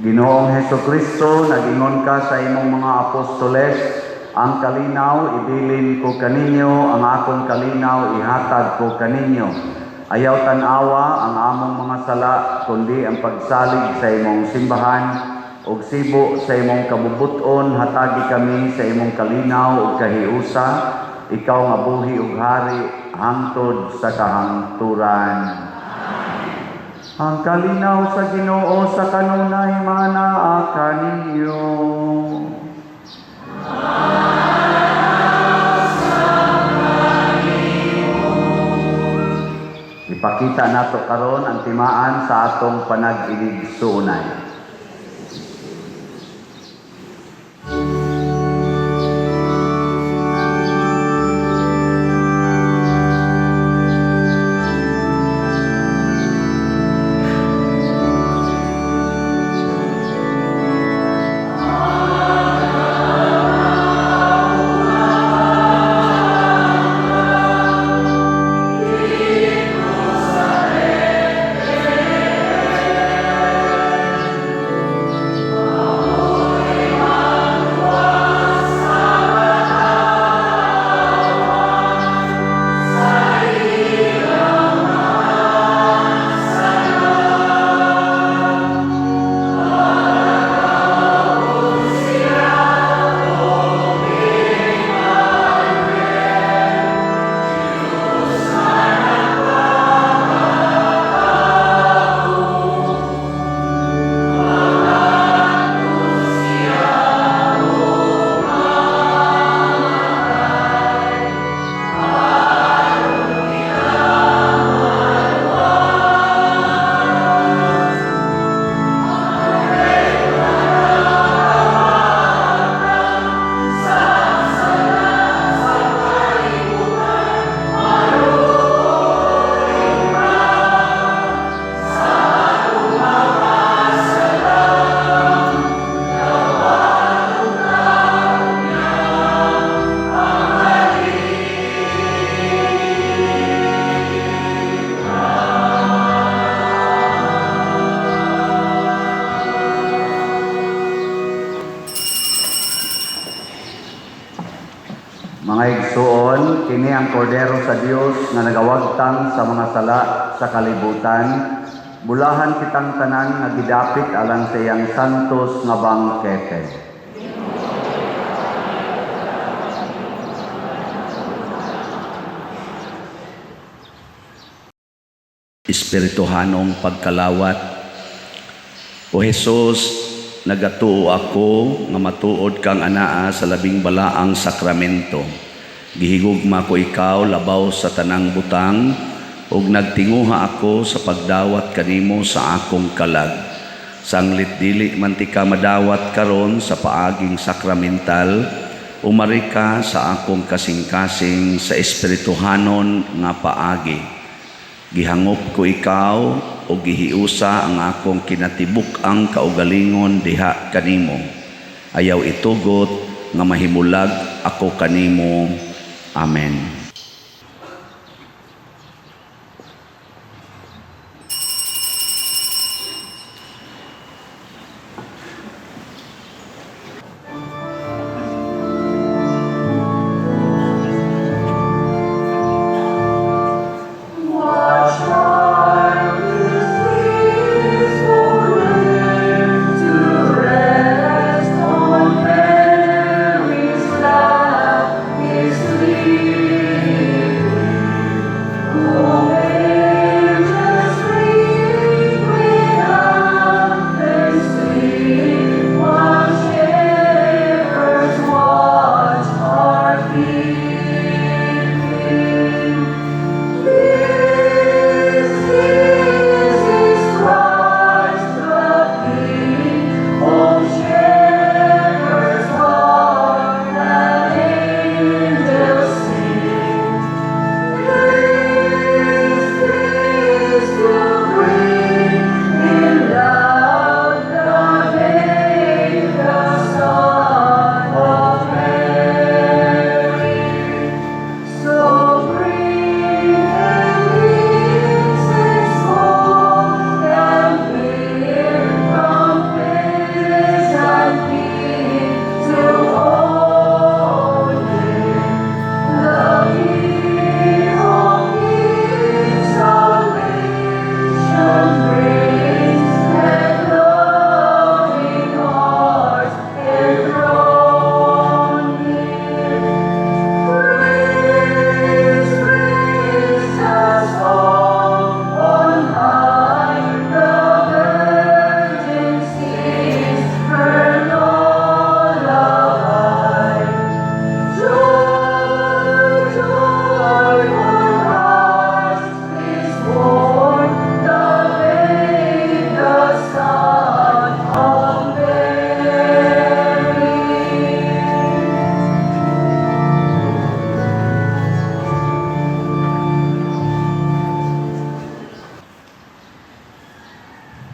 Ginoong Hesukristo, nag-ingon ka sa imong mga apostoles, ang kalinaw ibilin ko kaninyo, ang akong kalinaw ihatag ko kaninyo. Ayaw tanawa ang among mga sala, kundi ang pagsalig sa imong simbahan, ug sibo sa imong kabubuton, hatagi kami sa imong kalinaw ug kahiusa, ikaw nga buhi ug hari, hangtod sa kahangturan. Ang kalinaw sa Ginoo sa kanunay manaa kaninyo. Ipakita nato karon ang timaan sa atong panag-inig-suunay. Mga igsuon, kini ang kordero sa Dios nga nagawagtang sa mga sala sa kalibutan. Bulahan kitang tanan nga gidapit alang sa iyang santos nga bangkete. Espirituhanong pagkalawat. O Jesus, nagatuo ako nga matuod kang anaa sa labing balaang sakramento. Gihigugma ko ikaw labaw sa tanang butang ug nagtinguha ako sa pagdawat kanimo sa akong kalag. Sanglit dili man ti ka madawat karon sa paaging sakramental, umari ka sa akong kasing-kasing sa espirituhanon nga paagi. Gihangop ko ikaw o gihiusa ang akong kinatibuk ang kaugalingon diha kanimo. Ayaw itugot nga mahimulag ako kanimo. Amen.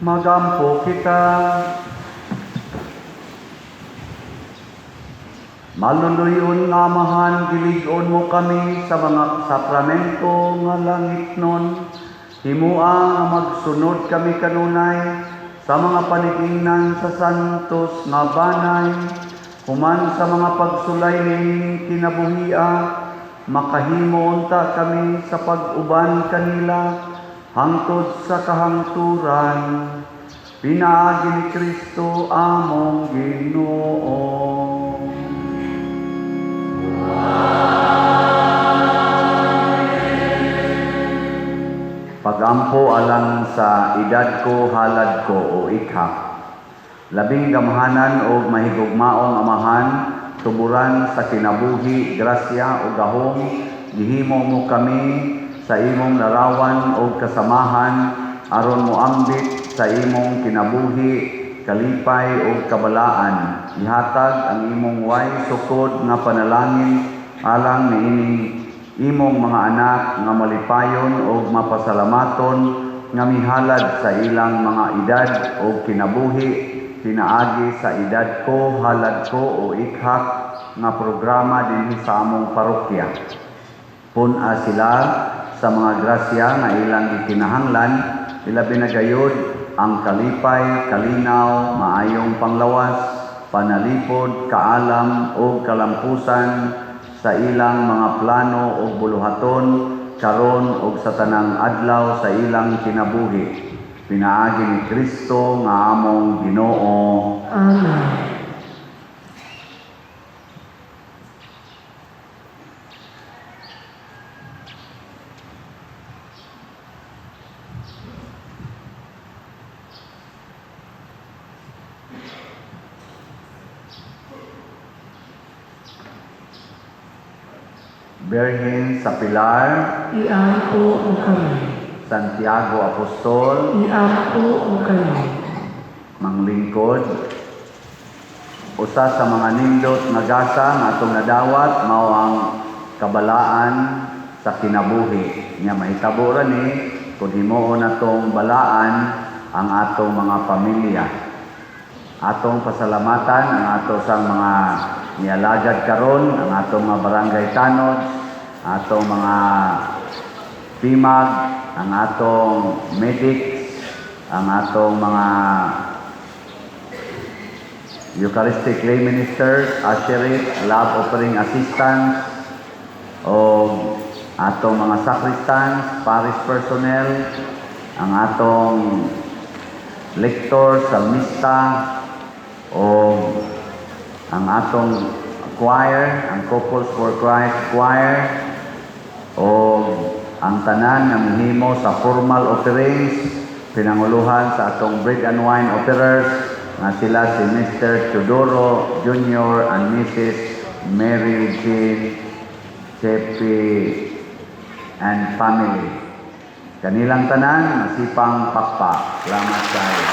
Magampo kita. Maluluyon nga Amahan, gilig-on mo kami sa mga sakramento nga langit nun. Himua nga magsunod kami kanunay sa mga panigingnan sa santos nga banay. Human sa mga pagsulay ning kinabuhia, makahimo unta kami sa pag-uban kanila hangtod sa kahangturan. Pinaagi ni Kristo among Ginoo. Pagampo alang sa edad ko, halad ko o ikha. Labing gamhanan o mahigugmaong Amahan, tuburan sa kinabuhi, grasya o gahom, gihimo mo kami sa imong larawan o kasamahan, aron mo ambit sa imong kinabuhi, kalipay o kabalaan. Ihatag ang imong way sukod nga panalangin alang niining imong mga anak nga malipayon o mapasalamaton nga mihalad sa ilang mga edad o kinabuhi, pinaagi sa edad ko, halad ko o ikhak nga programa dinhi sa among parokya. Puna sila sa mga grasya nga ilang ikinahanglan, ilabi na gayud ang kalipay, kalinaw, maayong panglawas, panalipod, kaalam o kalampusan sa ilang mga plano ug buluhaton karon ug sa tanang adlaw sa ilang kinabuhi. Pinaagi ni Kristo nga among Ginoo. Amen. Birhen sa Pilar, Iampo mo kami. Santiago Apostol, Iampo mo kami. manglingkod. Usa sa mga nindot nga gasa nga atong nadawat mao ang kabalaan sa kinabuhi. Nya mahitabo ra ni kung himuon natong balaan ang atong mga pamilya. Atong pasalamatan ang ato sang mga nialagad karon, ang atong mga barangay tanod, atong mga PIMAG, ang atong medics, ang atong mga Eucharistic lay ministers, usherists, lab offering assistants, o atong mga sacristans, parish personnel, ang atong lectors, salmista, o ang atong choir, ang Couples for Christ choir, o ang tanan nga mihimo sa formal offerings, pinanguluhan sa atong bread and wine offerers, nga sila si Mr. Teodoro Jr. and Mrs. Mary Jean Chepi and family. Kanilang tanan, masipang pakpak. Salamat kayo.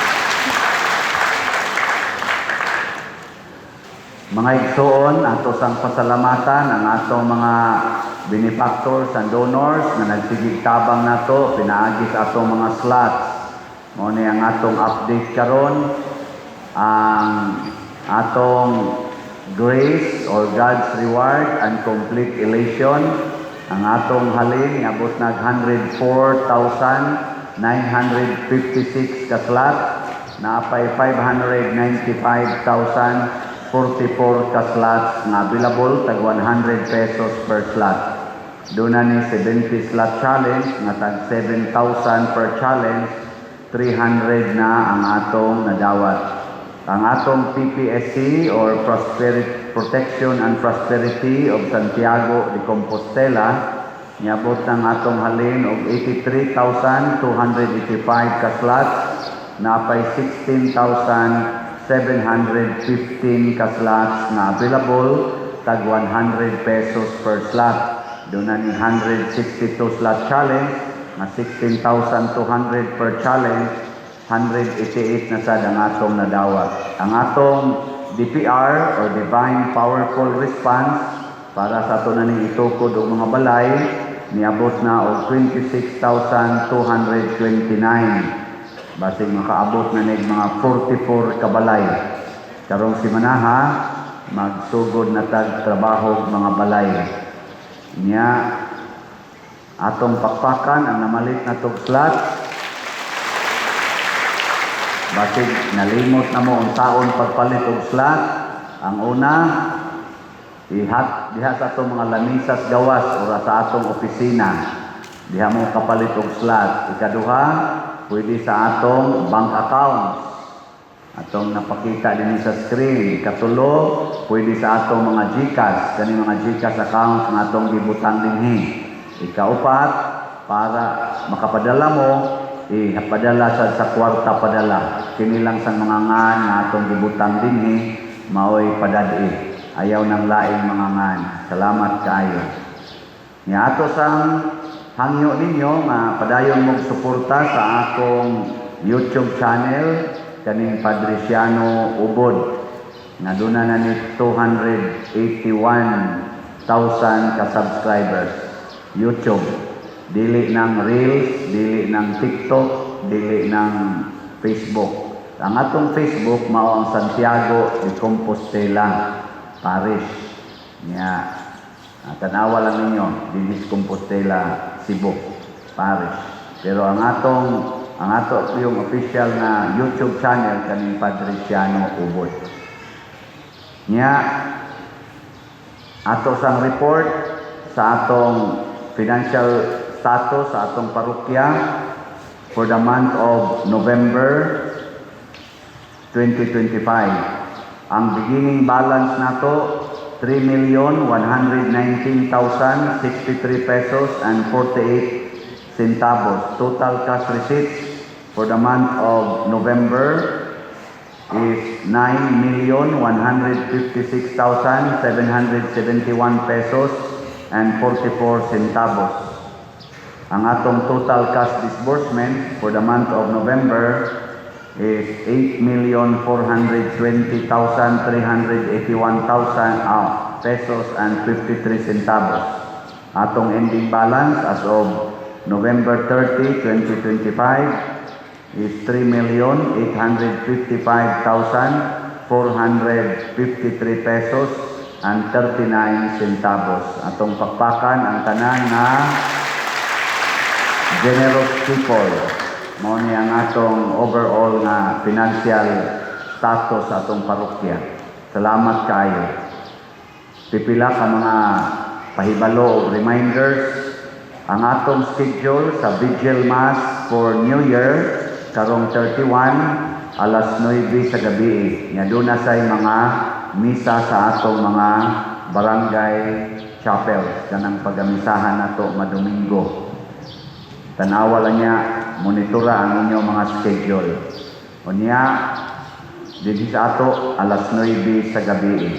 Mga igsoon, ato sang pasalamatan ang atong mga benefactors and donors na nagsigig tabang nato, pinaagi sa atong mga slots. Mo ni ang atong update karon, ang atong grace or God's reward and complete elation. Ang atong halin niabot nag 104,956 ka slot, naapay 595,044 ka slots na available, tag 100 pesos per slot. Doon na ni 70 slot challenge nga tag 7,000 per challenge, 300 na ang atong nadawat. Ang atong PPSC or Protection and Prosperity of Santiago de Compostela niabot ng atong halin og 83,285 ka slots, napay 16,715 ka slots na available, tag 100 pesos per slot. Doon na ni 162 slot challenge na 16,200 per challenge, 188 na sad ang atong nadawat. Ang atong DPR or Divine Powerful Response para sa ato na ning itukod og mga balay niabot na og 26,229. Basig makaabot na nig mga 44 ka balay. Karong simanaha magsugod na tag trabaho mga balay. Nya atong pakpakan ang namalit na tog slot. Basig nalimot na mo unsaon pagpalit og slot. Ang una, diha sa atong mga lamisas gawas o sa atong opisina. Diha mo kapalit og slot. Ikaduha, pwede sa atong bank accounts. Atong napakita din sa screen. Ikatulo, pwede sa atong mga GCash. Kani mga GCash accounts nga atong gibutang dinhi. Ikaupat, para makapadala mo, padala sa kwarta padala. Kini lang sa mga ngan nga atong gibutang dinhi maoy padadi. Ayaw ng laing mga ngan. Salamat kaayo. Ni ato sang hangyo ninyo nga padayon mong suporta sa akong YouTube channel kaning Padriciano Ubod. Nga doon na ni 281,000 ka subscribers. YouTube. Dili ng Reels, dili ng TikTok, dili ng Facebook. Ang atong Facebook mao ang Santiago de Compostela Parish. Nya tanawa lang ninyo, Dinis Compostela Cebu Parish. Pero ang ato yung official na YouTube channel kaning Padriciano Ubod. Nya ato sang report sa atong financial status sa atong parokya for the month of November 2025. Ang beginning balance nato 3,119,063 pesos and 48 centavos. Total cash receipts for the month of November is 9,156,771 pesos and 44 centavos. Ang atong total cash disbursement for the month of November is 8,420,381 pesos and 53 centavos. Atong ending balance as of November 30, 2025 is 3,855,453 pesos and 39 centavos. Atong pakpakan ang tanan na generous people. Mao ni ang atong overall na financial status sa atong parokya. Salamat kayo. Pipila ka mga pahibalo o reminders. Ang atong schedule sa Vigil Mass for New Year karong 31 alas 9 sa gabi. Nya doon na say mga misa sa atong mga barangay chapel kanang pagamisahan nato madomingo. Tanawa lang niya, monitora ang inyong mga schedule. Unya, dito sa ato, alas 9 sa gabi.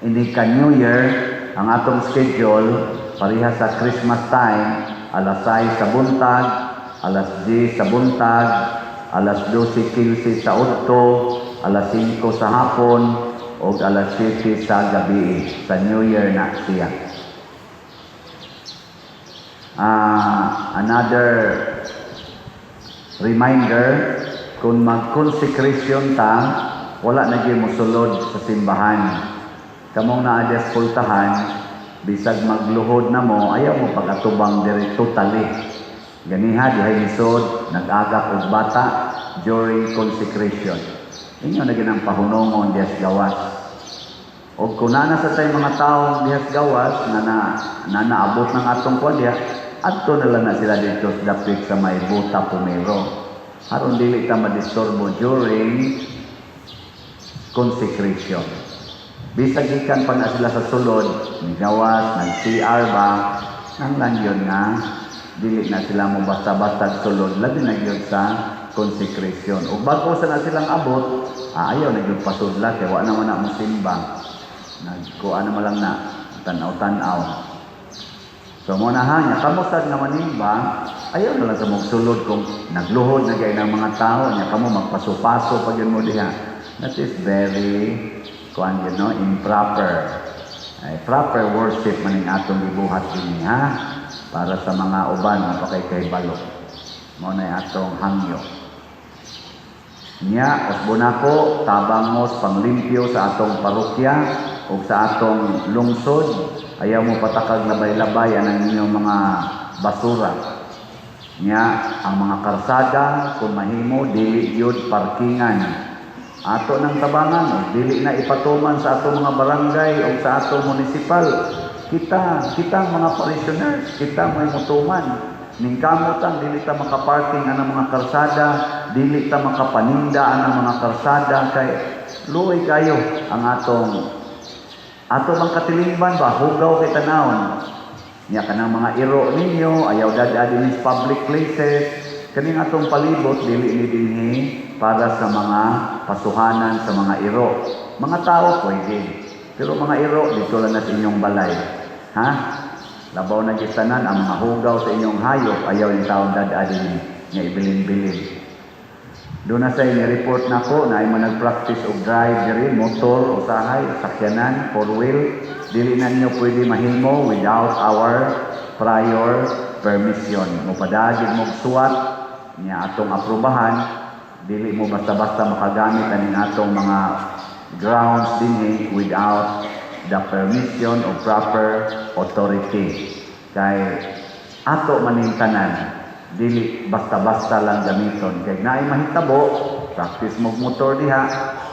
Ini ka New Year, ang atong schedule, pariha sa Christmas time, alas 6 sa buntag, alas 10 sa buntag, alas 12:15 sa udto, alas 5 sa hapon, o alas 7 sa gabi. Sa New Year na siya. Another reminder, kung mag-consecration ta, wala na gyud mosulod sa simbahan. Kamong naa pultahan, bisag magluhod na mo, ayaw mo pag-atubang diri totally. Ganiha dihay lisod, nag-agak og bata during consecration. Inyo na ginang pahunongon diyas gawas. O kung nana sa tayo mga taong diyas gawas na naabot ng atong kwadya, adto na lang na sila dito dapit sa may buta pumero. Aron dili ta madisturbo during consecration. Bisag ikan pa na sila sa sulod, gawas, nag-CR ba, nang lang yun na, dili na sila mo basta-basta sulod, labi na yun sa consecration. O bago sa na silang abot, ayaw na yun pasudla, kaya wala naman na musimba. Nagkuha naman lang na, tanaw-tanaw. So muna niya, kamusad na manimba, ayaw na lang sa magsulod kung nagluhod na gaya ng mga tao, niya kamo magpasupaso pag yun mo diha. That is very, improper. Proper worship maning atong ibuhat din ha, para sa mga uban, mapakay-kaybalo. Muna atong hangyo. Niya, osbonako, tabangos, panglimpyo sa atong parokya, o sa atong lungsod, ayaw mo patakag labay-labay ang inyong mga basura. Nya, ang mga karsada, kung mahimo, dili yun parkingan. Ato ng tabangan, o dili na ipatuman sa ato mga barangay o sa ato municipal. Kita mga parishioners, kita may mutuman. Ningkamutan, dili ta makaparking ang mga karsada, dili ta makapaninda ang mga karsada, kay luoy kayo ang ato bang katilingban ba, hugaw kay tanawon. Niya kanang mga iro ninyo, ayaw dadaan sa public places, kaning atong palibot, dili ni dinhi para sa mga pasuhanan sa mga iro. Mga tao pwede, pero mga iro, dito lang na sa inyong balay. Ha? Labaw na gisanan ang mga hugaw sa inyong hayop, ayaw yung taong dadaan niya ibilin-bilin. Doon na sa report na ko na ay nag-practice og drive diri, motor, usahay, sakyanan, four-wheel. Dili na nyo pwede mahimo without our prior permission. Mupadagid mo suwat niya atong aprobahan. Dili mo basta-basta makagamit aning atong mga grounds dinhi without the permission of proper authority. Kay ato maning tanan, dili basta-basta lang gamiton. Kaya naay mahitabo, practice mo motor diha,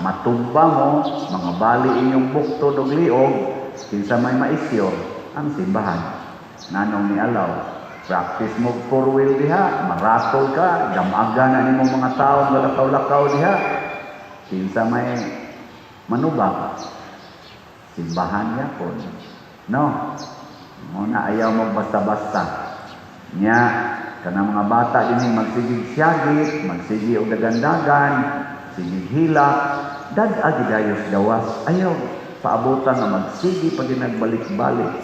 matugba mo, mga bali inyong bukto og liog, kinsa may maisyo ang simbahan. Nanong ni alaw, practice mo 4-wheel diha, maratol ka, damaga na nimo mga tao galakaw-lakaw diha. Kinsa may manubak, simbahan yapon. No? Muna ayaw mo basta-basta. Nya, kanang mga bata din magsigig siyagit, magsigi og dagandagan, sigig hilak, dad-agi dayos gawas. Ayaw paabutan na magsigi pag nagbalik-balik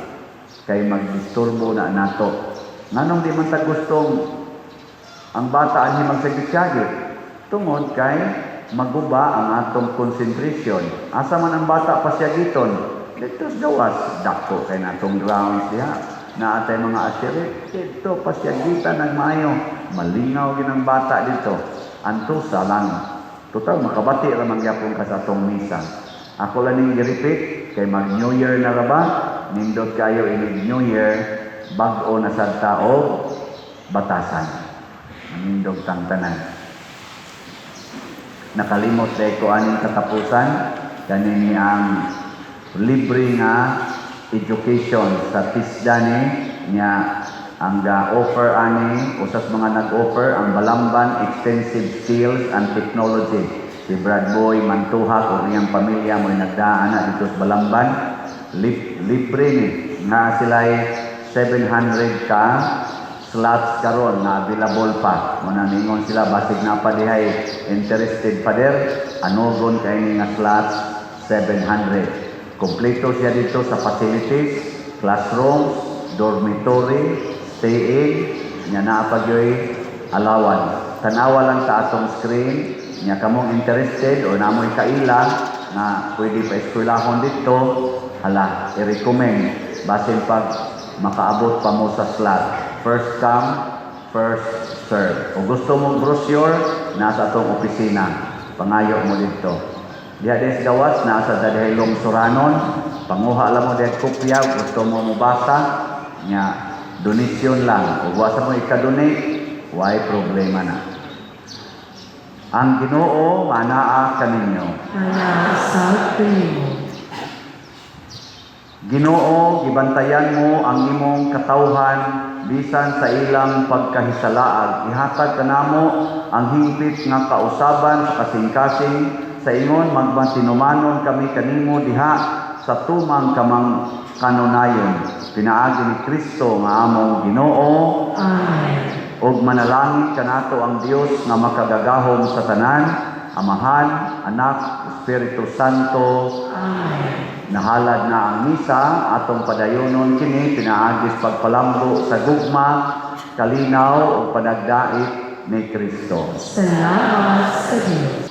kay magdisturbo na nato. Nganong di man ta gustong ang bata anhi magsigi siyagit tungod kay maguba ang atong concentration. Asa man ang bata pasyagiton, dito sa gawas, dako kay natong grounds diha. Na atay mga asyirit, dito pasyagitan ng maayo. Malingaw ginang bata dito. Antusa lang. Total, makabati ramang yapon ka sa atong misa. Ako lang ning i-repeat, kay mag-New Year na raba, nindot kayo inig New Year, bag-o na sa tao, batasan. Nindot tang tanan. Nakalimot dahil ko aning katapusan, kanini ang libre nga education sa TISDA niya ang ga-offer ani usas mga nag-offer ang Balamban Extensive Skills and Technology. Si Brad Boy Mantuhak o iyang pamilya mo nagdaan na dito sa Balamban. Libre ni nga sila 700 ka slots karon na available pa. Muna ningon sila basig na pa dihay interested pa der anogon kay ni nga slots 700. Kompleto siya dito sa facilities, classrooms, dormitory, stay-in, niya naapagyoy alawan. Tanawa lang sa atong screen, niya kamong interested o namoy kaila na pwede pa eskwelahon dito, hala, i-recommend. Basin pag makaabot pa mo sa slot. First come, first serve. O gusto mong brochure, nasa atong opisina. Pangayo mo dito. Diha des gawas nasa dadahilong suranon, panguha lang mo dahil kopya, gusto mo mabasa, nya donation lang. O wasa mo ika-donate, why problema na. Ang Ginoo manaa kaninyo. Manaa kanimo. Ginoo, gibantayan mo ang imong katawhan bisan sa ilang pagkahisalaag. Ihatag kanamo ang hingpit nga kausaban sa kasing-kasing sa ingon magbantinumanon kami kanimo diha sa tumang kamang kanunayon. Pinaagi ni Kristo nga among Ginoo. Amen. Og manalangin kanato ang Dios nga makagagahom sa tanan, Amahan, Anak, Espiritu Santo. Amen. Nahalad na ang misa atong padayonon kini pinaagis pagpalambo sa gugma, kalinaw ug panagdait ni Kristo. Salamat sa Diyos.